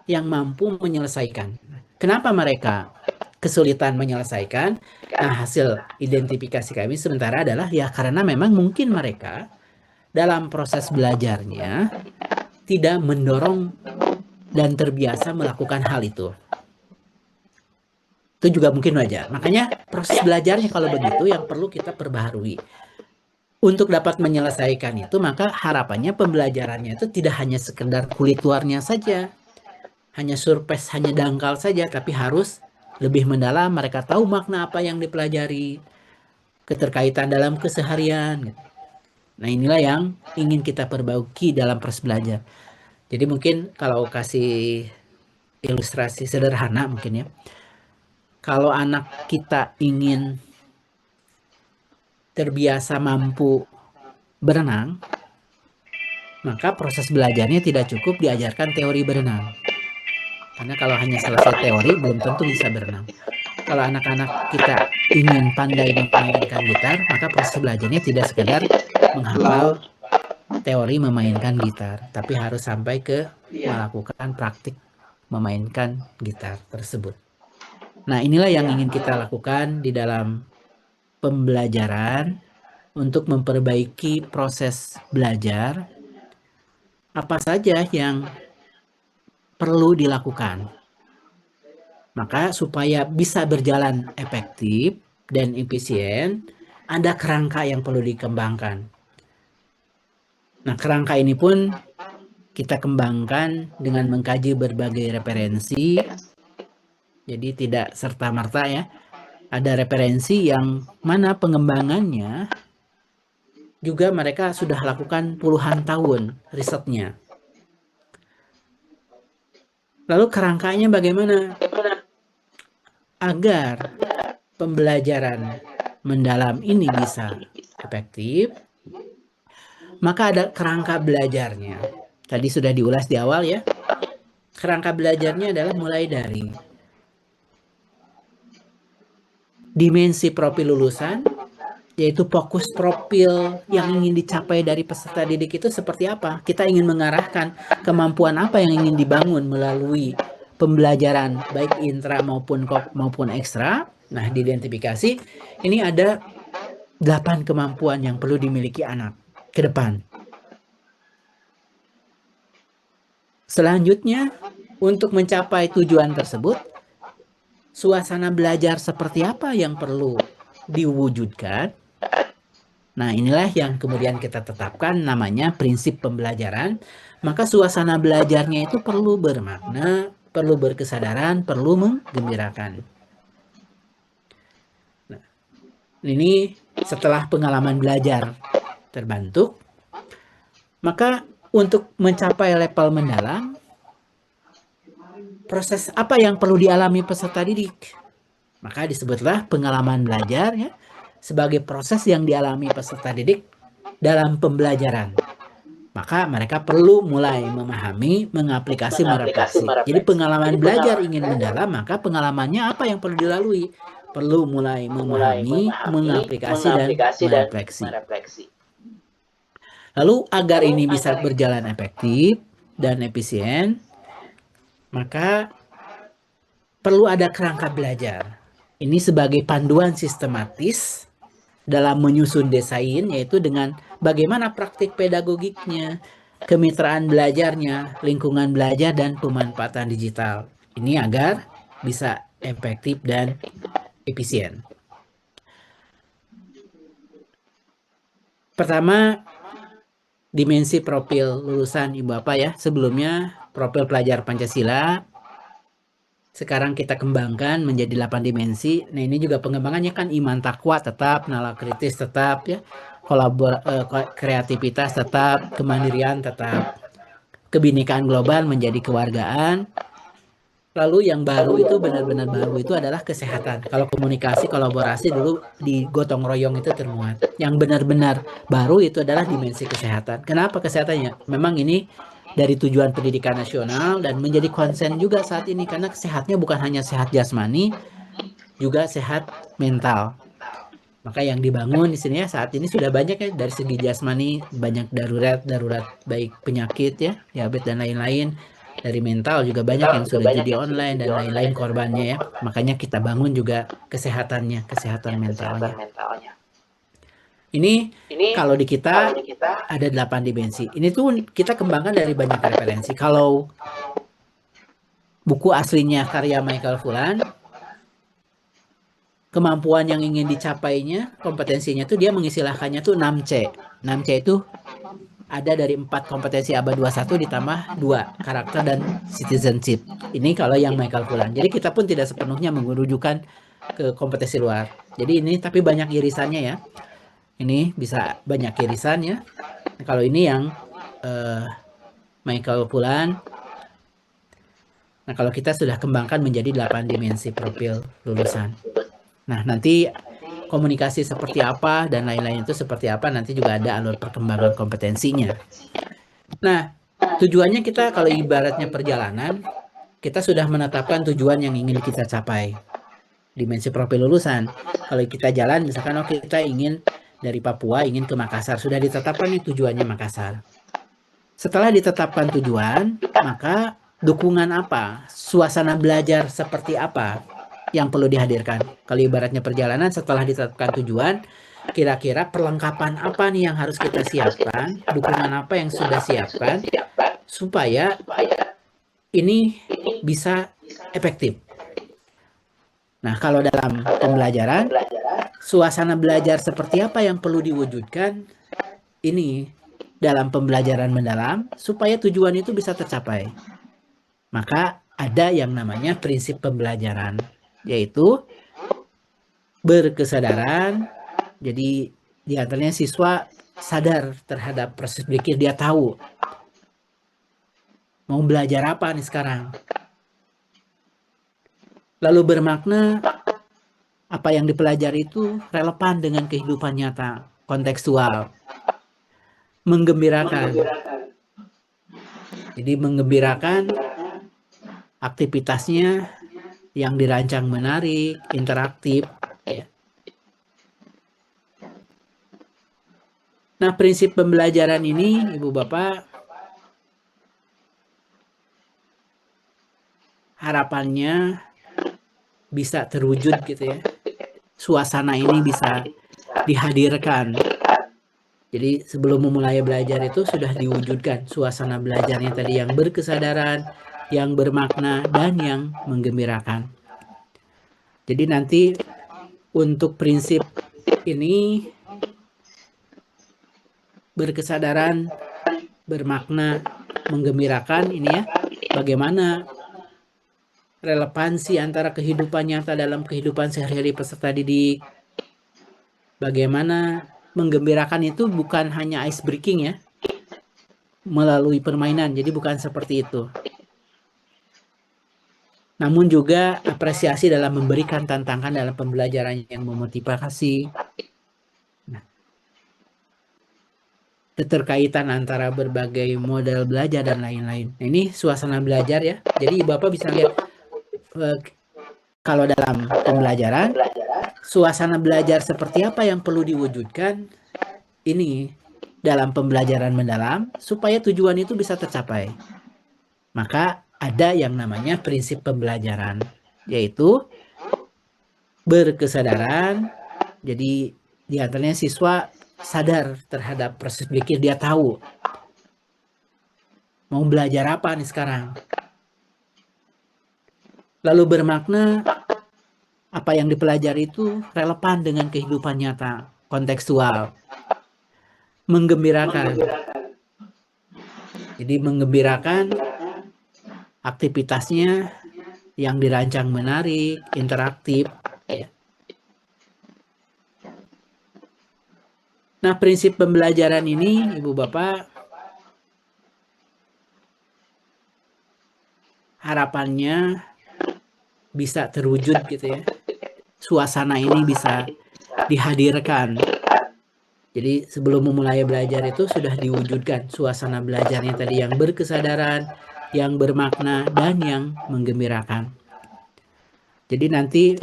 yang mampu menyelesaikan. Kenapa mereka kesulitan menyelesaikan? Nah, hasil identifikasi kami sementara adalah ya karena memang mungkin mereka dalam proses belajarnya tidak mendorong dan terbiasa melakukan hal itu. Itu juga mungkin wajar. Makanya proses belajarnya kalau begitu yang perlu kita perbaharui. Untuk dapat menyelesaikan itu, maka harapannya pembelajarannya itu tidak hanya sekedar kulit luarnya saja, hanya surface, hanya dangkal saja, tapi harus lebih mendalam. Mereka tahu makna apa yang dipelajari, keterkaitan dalam keseharian. Nah, inilah yang ingin kita perbaiki dalam proses belajar. Jadi mungkin kalau kasih ilustrasi sederhana mungkin ya, kalau anak kita ingin terbiasa mampu berenang, maka proses belajarnya tidak cukup diajarkan teori berenang. Karena kalau hanya selesai teori, belum tentu bisa berenang. kalau anak-anak kita ingin pandai memainkan gitar, maka proses belajarnya tidak sekedar menghafal teori memainkan gitar, tapi harus sampai ke melakukan praktik memainkan gitar tersebut. Nah, inilah yang ingin kita lakukan di dalam pembelajaran untuk memperbaiki proses belajar. Apa saja yang perlu dilakukan? Maka supaya bisa berjalan efektif dan efisien, ada kerangka yang perlu dikembangkan. Nah, kerangka ini pun kita kembangkan dengan mengkaji berbagai referensi. Jadi tidak serta-merta ya. Ada referensi yang mana pengembangannya juga mereka sudah lakukan puluhan tahun risetnya. Lalu kerangkanya bagaimana? Agar pembelajaran mendalam ini bisa efektif, maka ada kerangka belajarnya. Tadi sudah diulas di awal ya. Kerangka belajarnya adalah mulai dari dimensi profil lulusan, yaitu fokus profil yang ingin dicapai dari peserta didik itu seperti apa. Kita ingin mengarahkan kemampuan apa yang ingin dibangun melalui pembelajaran baik intra maupun ekstra. Nah, diidentifikasi ini ada 8 kemampuan yang perlu dimiliki anak ke depan. Selanjutnya, untuk mencapai tujuan tersebut, suasana belajar seperti apa yang perlu diwujudkan. Nah, inilah yang kemudian kita tetapkan namanya prinsip pembelajaran. Maka suasana belajarnya itu perlu bermakna, perlu berkesadaran, perlu menggembirakan. Nah, ini setelah pengalaman belajar terbentuk, maka untuk mencapai level mendalam, proses apa yang perlu dialami peserta didik? Maka disebutlah pengalaman belajar ya, sebagai proses yang dialami peserta didik dalam pembelajaran. Maka mereka perlu mulai memahami, mengaplikasi, merefleksi. Jadi pengalaman belajar ingin mendalam, maka pengalamannya apa yang perlu dilalui? Perlu mulai memahami, mengaplikasi, dan merefleksi. Lalu agar ini bisa berjalan efektif dan efisien, maka perlu ada kerangka belajar. Ini sebagai panduan sistematis dalam menyusun desain, yaitu dengan bagaimana praktik pedagogiknya, kemitraan belajarnya, lingkungan belajar, dan pemanfaatan digital. Ini agar bisa efektif dan efisien. Pertama, dimensi profil lulusan Ibu Bapak ya. Sebelumnya profil pelajar Pancasila. Sekarang kita kembangkan menjadi 8 dimensi. Nah, ini juga pengembangannya kan iman takwa tetap, nalar kritis tetap ya. Kreativitas tetap, kemandirian tetap. Kebinekaan global menjadi kewargaan. Lalu yang baru itu benar-benar baru itu adalah kesehatan. Kalau komunikasi, kolaborasi dulu di gotong royong itu termuat. Yang benar-benar baru itu adalah dimensi kesehatan. Kenapa kesehatannya? Memang ini dari tujuan pendidikan nasional dan menjadi konsen juga saat ini karena sehatnya bukan hanya sehat jasmani, juga sehat mental. Maka yang dibangun di sini ya saat ini sudah banyak ya dari segi jasmani, banyak darurat baik penyakit ya, diabetes dan lain-lain. Dari mental juga banyak yang sudah judi online dan lain-lain korbannya ya. Makanya kita bangun juga kesehatannya, kesehatan mentalnya. Ini kalau di kita ada 8 dimensi. Ini tuh kita kembangkan dari banyak referensi. Kalau buku aslinya karya Michael Fullan, kemampuan yang ingin dicapainya, kompetensinya tuh dia mengistilahkannya tuh 6C. 6C itu ada dari 4 kompetensi abad 21 ditambah 2 karakter dan citizenship. Ini kalau yang Michael Fullan. Jadi kita pun tidak sepenuhnya merujukan ke kompetensi luar. Jadi ini tapi banyak irisannya ya. Ini bisa banyak irisannya. Nah, kalau ini yang Michael Fullan. Nah, kalau kita sudah kembangkan menjadi 8 dimensi profil lulusan. Nah, nanti komunikasi seperti apa dan lain-lain itu seperti apa nanti juga ada alur perkembangan kompetensinya. Nah, tujuannya kita kalau ibaratnya perjalanan, kita sudah menetapkan tujuan yang ingin kita capai. dimensi profil lulusan. Kalau kita jalan, misalkan kita ingin dari Papua ingin ke Makassar, sudah ditetapkan nih tujuannya Makassar. Setelah ditetapkan tujuan, maka dukungan apa, suasana belajar seperti apa yang perlu dihadirkan. Kalau ibaratnya perjalanan, setelah ditetapkan tujuan, kira-kira perlengkapan apa nih yang harus kita siapkan, dukungan apa yang sudah siapkan, supaya ini bisa efektif. Nah, kalau dalam pembelajaran, suasana belajar seperti apa yang perlu diwujudkan, ini dalam pembelajaran mendalam, supaya tujuan itu bisa tercapai. Maka ada yang namanya prinsip pembelajaran, yaitu berkesadaran. Jadi di antaranya siswa sadar terhadap proses berpikir, dia tahu mau belajar apa nih sekarang. Lalu bermakna, apa yang dipelajari itu relevan dengan kehidupan nyata, kontekstual. Menggembirakan. Jadi menggembirakan, aktivitasnya yang dirancang menarik, interaktif. Ya. Nah, prinsip pembelajaran ini, Ibu Bapak, harapannya bisa terwujud gitu ya. Suasana ini bisa dihadirkan. Jadi sebelum memulai belajar itu sudah diwujudkan suasana belajarnya tadi yang berkesadaran, yang bermakna, dan yang menggembirakan. Jadi nanti untuk prinsip ini, berkesadaran, bermakna, menggembirakan ini ya, bagaimana relevansi antara kehidupan nyata dalam kehidupan sehari-hari peserta didik. Bagaimana menggembirakan itu bukan hanya ice breaking ya, melalui permainan, jadi bukan seperti itu. Namun juga apresiasi dalam memberikan tantangan dalam pembelajaran yang memotivasi. Nah, keterkaitan antara berbagai model belajar dan lain-lain. Nah, ini suasana belajar ya. Jadi Bapak bisa lihat kalau dalam pembelajaran, suasana belajar seperti apa yang perlu diwujudkan ini dalam pembelajaran mendalam supaya tujuan itu bisa tercapai. Maka ada yang namanya prinsip pembelajaran, yaitu berkesadaran. Jadi di antaranya siswa sadar terhadap proses berpikir, dia tahu mau belajar apa nih sekarang. Lalu bermakna, apa yang dipelajari itu relevan dengan kehidupan nyata, kontekstual. Menggembirakan. Jadi menggembirakan, aktivitasnya yang dirancang menarik, interaktif. Ya. Nah, prinsip pembelajaran ini, Ibu Bapak, harapannya bisa terwujud gitu ya. Suasana ini bisa dihadirkan. Jadi sebelum memulai belajar itu sudah diwujudkan suasana belajarnya tadi yang berkesadaran, yang bermakna, dan yang menggembirakan. Jadi nanti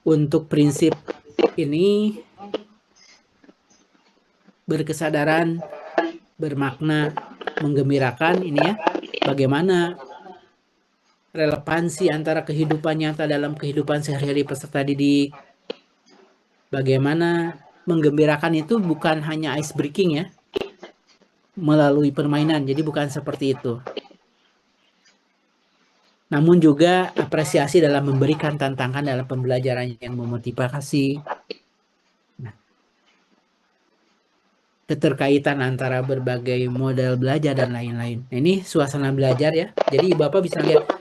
untuk prinsip ini, berkesadaran, bermakna, menggembirakan ini ya, bagaimana relevansi antara kehidupan nyata dalam kehidupan sehari-hari peserta didik. Bagaimana menggembirakan itu bukan hanya ice breaking ya, melalui permainan, jadi bukan seperti itu. Namun juga apresiasi dalam memberikan tantangan dalam pembelajaran yang memotivasi. Nah, keterkaitan antara berbagai model belajar dan lain-lain. Nah, ini suasana belajar ya. Jadi Bapak bisa lihat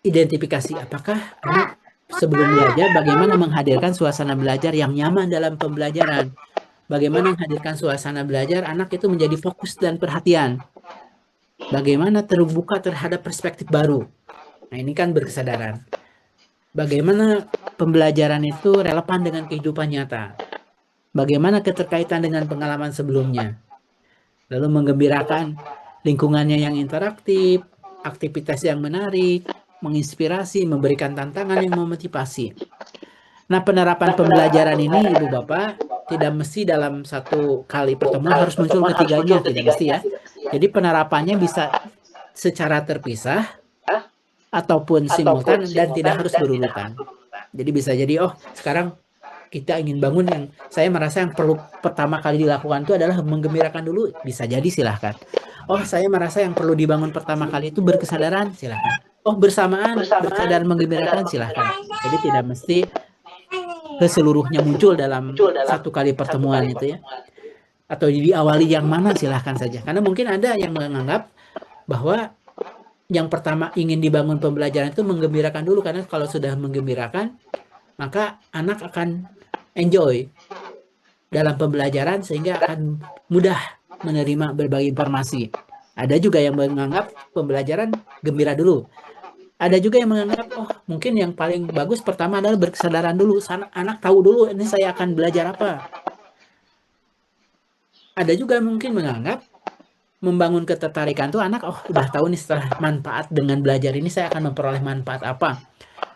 identifikasi apakah anak sebelum belajar, bagaimana menghadirkan suasana belajar yang nyaman dalam pembelajaran. Bagaimana menghadirkan suasana belajar anak itu menjadi fokus dan perhatian. Bagaimana terbuka terhadap perspektif baru. Nah, ini kan berkesadaran. Bagaimana pembelajaran itu relevan dengan kehidupan nyata. Bagaimana keterkaitan dengan pengalaman sebelumnya. Lalu menggembirakan lingkungannya yang interaktif, aktivitas yang menarik, menginspirasi, memberikan tantangan yang memotivasi. Nah, penerapan pembelajaran ini, Ibu Bapak, tidak mesti dalam satu kali pertemuan harus muncul ketiganya, tidak mesti ya. Jadi penerapannya bisa secara terpisah ataupun simultan dan tidak harus berurutan. Jadi bisa jadi, oh sekarang kita ingin bangun yang saya merasa yang perlu pertama kali dilakukan itu adalah menggembirakan dulu, bisa jadi silahkan. Oh saya merasa yang perlu dibangun pertama kali itu berkesadaran, silahkan. Oh bersamaan berkesadaran menggembirakan, silahkan. Jadi tidak mesti keseluruhnya muncul dalam satu kali pertemuan itu ya. Atau diawali yang mana silahkan saja. Karena mungkin ada yang menganggap bahwa yang pertama ingin dibangun pembelajaran itu menggembirakan dulu, karena kalau sudah menggembirakan maka anak akan enjoy dalam pembelajaran sehingga akan mudah menerima berbagai informasi. Ada juga yang menganggap pembelajaran gembira dulu. Ada juga yang menganggap oh mungkin yang paling bagus pertama adalah berkesadaran dulu. Anak tahu dulu ini saya akan belajar apa. Ada juga mungkin menganggap membangun ketertarikan tuh anak, oh udah tahu nih setelah manfaat dengan belajar ini saya akan memperoleh manfaat apa.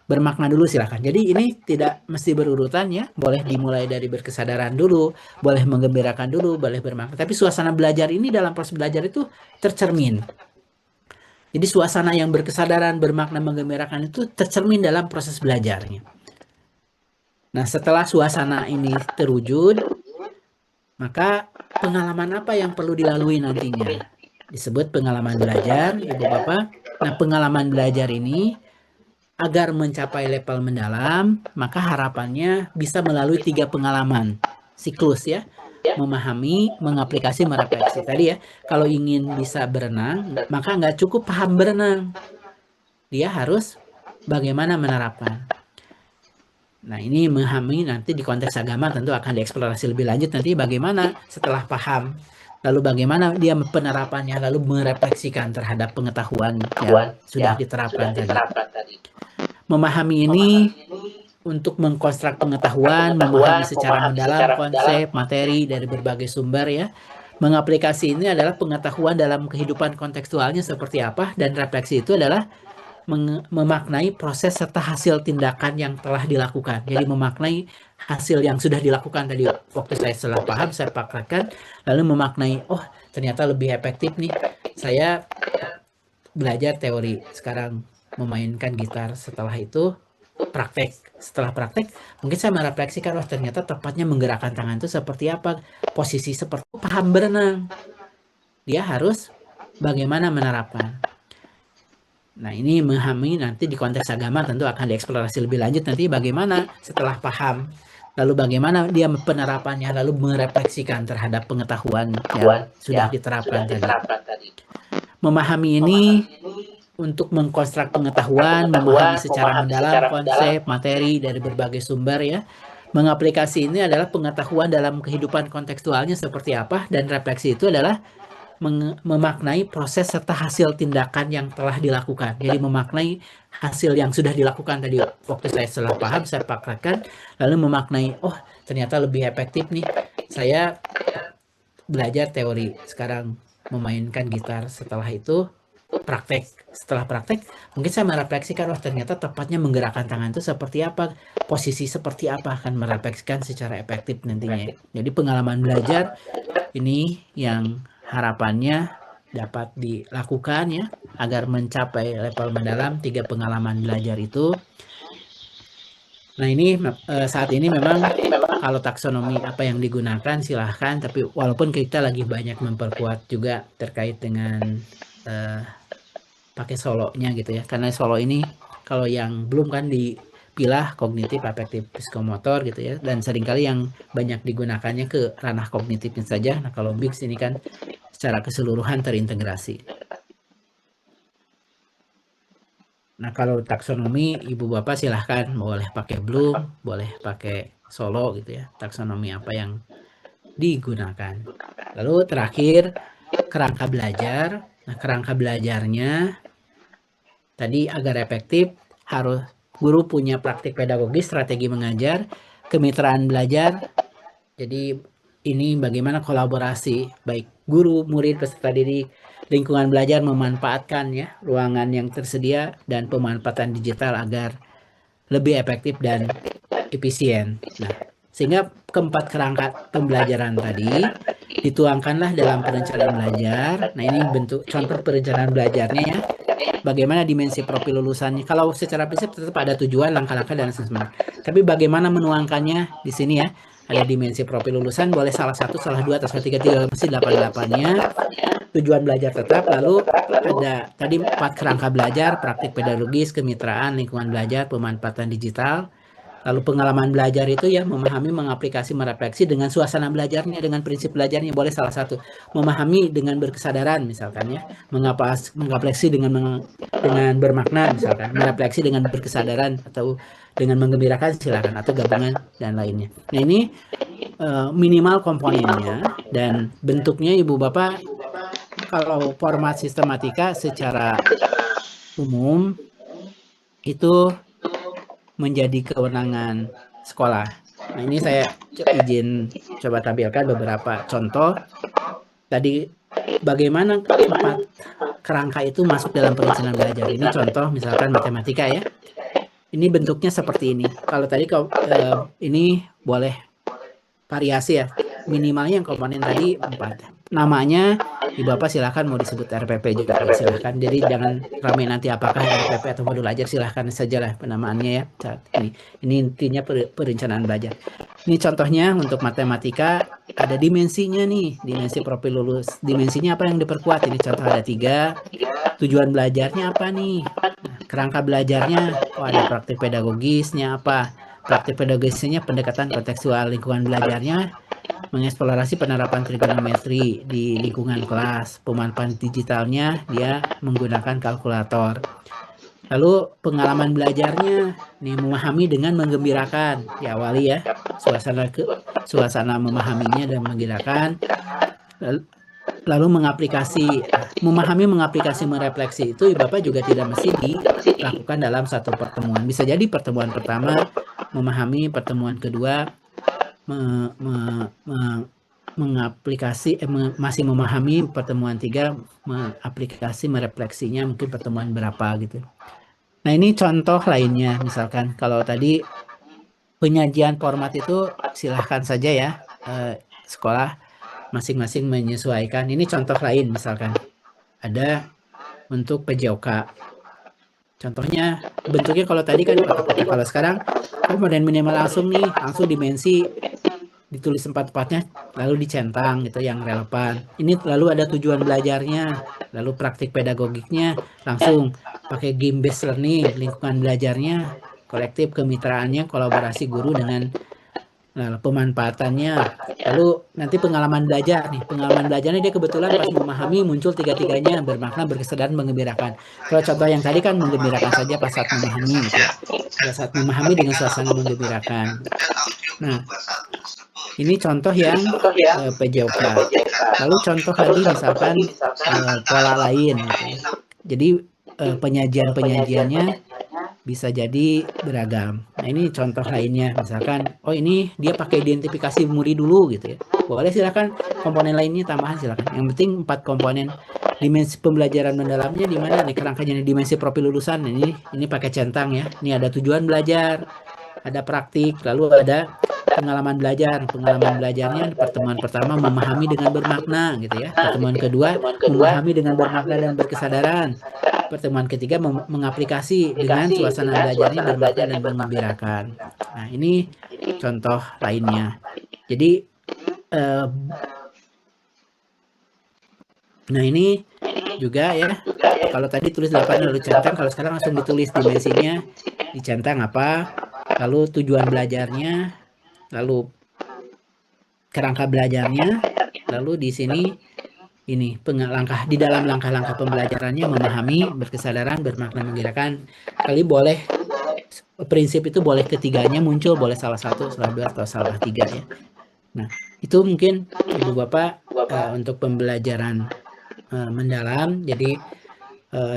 Bermakna dulu silahkan. Jadi ini tidak mesti berurutan ya. Boleh dimulai dari berkesadaran dulu, boleh menggembirakan dulu, boleh bermakna. Tapi suasana belajar ini dalam proses belajar itu tercermin. Jadi suasana yang berkesadaran, bermakna, menggembirakan itu tercermin dalam proses belajarnya. Nah setelah suasana ini terwujud, maka pengalaman apa yang perlu dilalui nantinya? Disebut pengalaman belajar, Ibu Bapak. Nah, pengalaman belajar ini agar mencapai level mendalam, maka harapannya bisa melalui 3 pengalaman siklus ya. Memahami, mengaplikasi, merefleksi. Tadi ya, kalau ingin bisa berenang, maka nggak cukup paham berenang. Dia harus bagaimana menerapkan. Nah ini memahami nanti di konteks agama tentu akan dieksplorasi lebih lanjut nanti bagaimana setelah paham, lalu bagaimana dia penerapannya, lalu merefleksikan terhadap pengetahuan yang sudah diterapkan tadi. Memahami ini untuk mengkonstruk pengetahuan, memahami secara mendalam konsep, materi dari berbagai sumber ya. Mengaplikasi ini adalah pengetahuan dalam kehidupan kontekstualnya seperti apa, dan refleksi itu adalah memaknai proses serta hasil tindakan yang telah dilakukan. Jadi memaknai hasil yang sudah dilakukan tadi waktu saya setelah paham, saya praktekkan, lalu memaknai, oh ternyata lebih efektif nih. Saya belajar teori, sekarang memainkan gitar, setelah itu praktek. Setelah praktek, mungkin saya merefleksikan, oh ternyata tepatnya menggerakkan tangan itu seperti apa, posisi seperti paham berenang. Dia harus bagaimana menerapkan. Nah ini memahami nanti di konteks agama tentu akan dieksplorasi lebih lanjut nanti bagaimana setelah paham, lalu bagaimana dia penerapannya, lalu merefleksikan terhadap pengetahuan yang sudah diterapkan tadi. Memahami ini untuk mengkonstruk pengetahuan, memahami secara mendalam konsep, materi dari berbagai sumber ya. Mengaplikasi ini adalah pengetahuan dalam kehidupan kontekstualnya seperti apa, dan refleksi itu adalah memaknai proses serta hasil tindakan yang telah dilakukan. Jadi memaknai hasil yang sudah dilakukan tadi waktu saya setelah paham, saya praktekkan, lalu memaknai, oh ternyata lebih efektif nih. Saya belajar teori, sekarang memainkan gitar, setelah itu praktek. Setelah praktek, mungkin saya merefleksikan, oh ternyata tepatnya menggerakkan tangan itu seperti apa, posisi seperti apa, akan merefleksikan secara efektif nantinya. Jadi pengalaman belajar ini yang harapannya dapat dilakukan ya agar mencapai level mendalam 3 pengalaman belajar itu. Nah ini saat ini memang kalau taksonomi apa yang digunakan silahkan, tapi walaupun kita lagi banyak memperkuat juga terkait dengan pakai solonya gitu ya, karena solo ini kalau yang belum kan dipilah kognitif, afektif, psikomotor gitu ya, dan seringkali yang banyak digunakannya ke ranah kognitifnya saja. Nah kalau BIX ini kan secara keseluruhan terintegrasi. Nah kalau taksonomi Ibu Bapak silahkan, boleh pakai Bloom, boleh pakai solo gitu ya, taksonomi apa yang digunakan. Lalu terakhir kerangka belajar. Nah kerangka belajarnya tadi agar efektif harus guru punya praktik pedagogis, strategi mengajar, kemitraan belajar. Jadi ini bagaimana kolaborasi baik guru, murid, peserta didik, lingkungan belajar memanfaatkan ya ruangan yang tersedia dan pemanfaatan digital agar lebih efektif dan efisien. Nah, sehingga keempat kerangka pembelajaran tadi dituangkanlah dalam perencanaan belajar. Nah, ini bentuk contoh perencanaan belajarnya ya. Bagaimana dimensi profil lulusannya? Kalau secara prinsip tetap ada tujuan, langkah-langkah, dan asesmen. Tapi bagaimana menuangkannya di sini ya? Ada dimensi profil lulusan, boleh salah satu, salah dua, atau salah tiga, mesti 8-8-nya. Tujuan belajar tetap, lalu ada tadi 4 kerangka belajar, praktik pedagogis, kemitraan, lingkungan belajar, pemanfaatan digital. Lalu pengalaman belajar itu ya memahami, mengaplikasi, merefleksi dengan suasana belajarnya, dengan prinsip belajarnya, boleh salah satu. Memahami dengan berkesadaran misalkan ya, mengaplikasi dengan bermakna misalkan, merefleksi dengan berkesadaran atau dengan menggembirakan silakan, atau gabungan dan lainnya. Nah, ini minimal komponennya dan bentuknya Ibu Bapak. Kalau format sistematika secara umum itu menjadi kewenangan sekolah. Nah, ini saya izin coba tampilkan beberapa contoh. Tadi bagaimana 4 kerangka itu masuk dalam perencanaan belajar. Ini contoh misalkan matematika ya. Ini bentuknya seperti ini. Kalau tadi ini boleh variasi ya. Minimalnya yang komponen tadi 4. Namanya Ibu Bapak silakan mau disebut RPP juga silakan. Jadi jangan ramai nanti apakah RPP atau modul ajar, silakan sajalah penamaannya ya saat ini. Ini intinya perencanaan belajar. Ini contohnya untuk matematika ada dimensinya nih, dimensi profil lulus. Dimensinya apa yang diperkuat? Ini contoh ada 3. Tujuan belajarnya apa nih? Nah, kerangka belajarnya, ada praktik pedagogisnya apa? Praktik pedagogisnya pendekatan kontekstual, lingkungan belajarnya mengeksplorasi penerapan trigonometri di lingkungan kelas. Pemanfaatan digitalnya dia menggunakan kalkulator. Lalu pengalaman belajarnya nih memahami dengan menggembirakan, diawali ya suasana memahaminya dan menggembirakan. Lalu memahami, mengaplikasi, merefleksi itu Bapak juga tidak mesti dilakukan dalam satu pertemuan. Bisa jadi pertemuan pertama memahami, pertemuan kedua masih memahami, pertemuan 3 mengaplikasi, merefleksinya mungkin pertemuan berapa gitu. Nah, ini contoh lainnya misalkan kalau tadi penyajian format itu silahkan saja ya sekolah masing-masing menyesuaikan. Ini contoh lain misalkan ada untuk PJOK. Contohnya bentuknya kalau tadi kan kotak-kotak, kalau sekarang komponen minimal langsung nih, langsung dimensi ditulis 4-4-nya lalu dicentang gitu yang relevan. Ini lalu ada tujuan belajarnya, lalu praktik pedagogiknya langsung pakai game based learning, lingkungan belajarnya, kolektif, kemitraannya, kolaborasi guru dengan pemanfaatannya. Lalu nanti pengalaman belajar nih, pengalaman belajarnya dia kebetulan pas memahami muncul 3-3-nya, bermakna, berkesadaran, menggembirakan. Kalau contoh yang tadi kan menggembirakan saja pas saat memahami gitu. Pada saat memahami dengan suasana menggembirakan. Nah, ini contoh yang PJOK. Lalu contoh lagi misalkan pola lain gitu. Jadi penyajiannya bisa jadi beragam. Nah, ini contoh lainnya misalkan ini dia pakai identifikasi memori dulu gitu ya. Boleh silakan, komponen lainnya tambahan silakan. Yang penting 4 komponen. Dimensi pembelajaran mendalamnya di mana nih kerangkanya, dimensi profil lulusan. Ini pakai centang ya. Ini ada tujuan belajar, ada praktik, lalu ada pengalaman belajar. Pengalaman belajarnya pertemuan pertama memahami dengan bermakna gitu ya. Pertemuan kedua memahami dengan bermakna dan berkesadaran. Pertemuan ketiga mengaplikasi dengan suasana belajarnya bermakna dan menggembirakan. Nah, ini contoh lainnya. Jadi nah ini juga ya, kalau tadi tulis 8 lalu centang, kalau sekarang langsung ditulis dimensinya, dicentang apa, lalu tujuan belajarnya, lalu kerangka belajarnya, lalu di sini ini langkah di dalam langkah-langkah pembelajarannya memahami, berkesadaran, bermakna, menggembirakan. Kali boleh prinsip itu boleh ketiganya muncul, boleh salah satu, salah dua, atau salah 3 ya. Nah, itu mungkin Ibu Bapak untuk pembelajaran mendalam. Jadi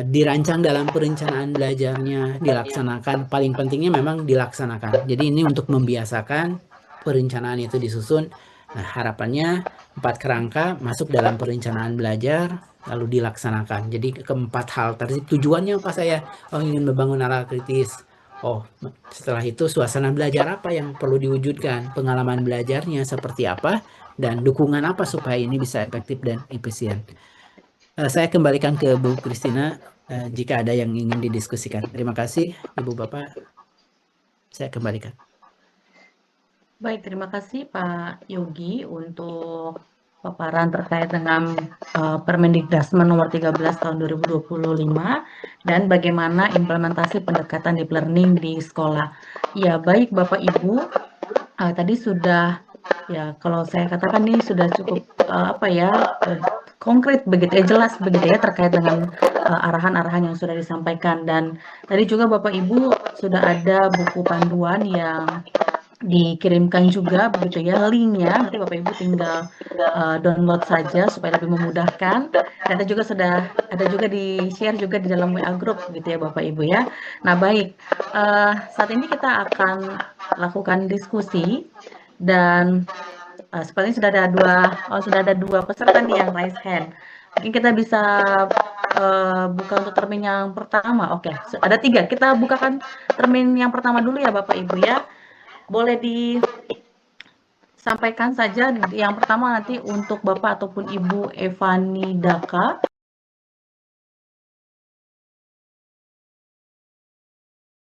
dirancang dalam perencanaan belajarnya, dilaksanakan. Paling pentingnya memang dilaksanakan. Jadi ini untuk membiasakan perencanaan itu disusun. Nah, harapannya 4 kerangka masuk dalam perencanaan belajar lalu dilaksanakan. Jadi keempat hal tadi tujuannya apa saya? Oh, ingin membangun nalar kritis. Oh, setelah itu suasana belajar apa yang perlu diwujudkan? Pengalaman belajarnya seperti apa? Dan dukungan apa supaya ini bisa efektif dan efisien? Saya kembalikan ke Bu Christina jika ada yang ingin didiskusikan. Terima kasih, Ibu Bapak. Saya kembalikan. Baik, terima kasih Pak Yogi untuk paparan terkait dengan Permendikbud nomor 13 tahun 2025 dan bagaimana implementasi pendekatan deep learning di sekolah. Ya, baik Bapak Ibu, tadi sudah ya kalau saya katakan ini sudah cukup konkret begitu ya, jelas begitu ya terkait dengan arahan-arahan yang sudah disampaikan, dan tadi juga Bapak Ibu sudah ada buku panduan yang dikirimkan juga begitu ya, linknya nanti Bapak Ibu tinggal download saja supaya lebih memudahkan, dan ada juga di share juga di dalam WA group gitu ya Bapak Ibu ya. Nah baik, saat ini kita akan lakukan diskusi, dan sepertinya sudah ada dua peserta nih yang raise hand. Mungkin kita bisa buka untuk termin yang pertama. Oke, ada 3. Kita bukakan termin yang pertama dulu ya Bapak Ibu ya. Boleh disampaikan saja yang pertama nanti untuk Bapak ataupun Ibu Evani Daka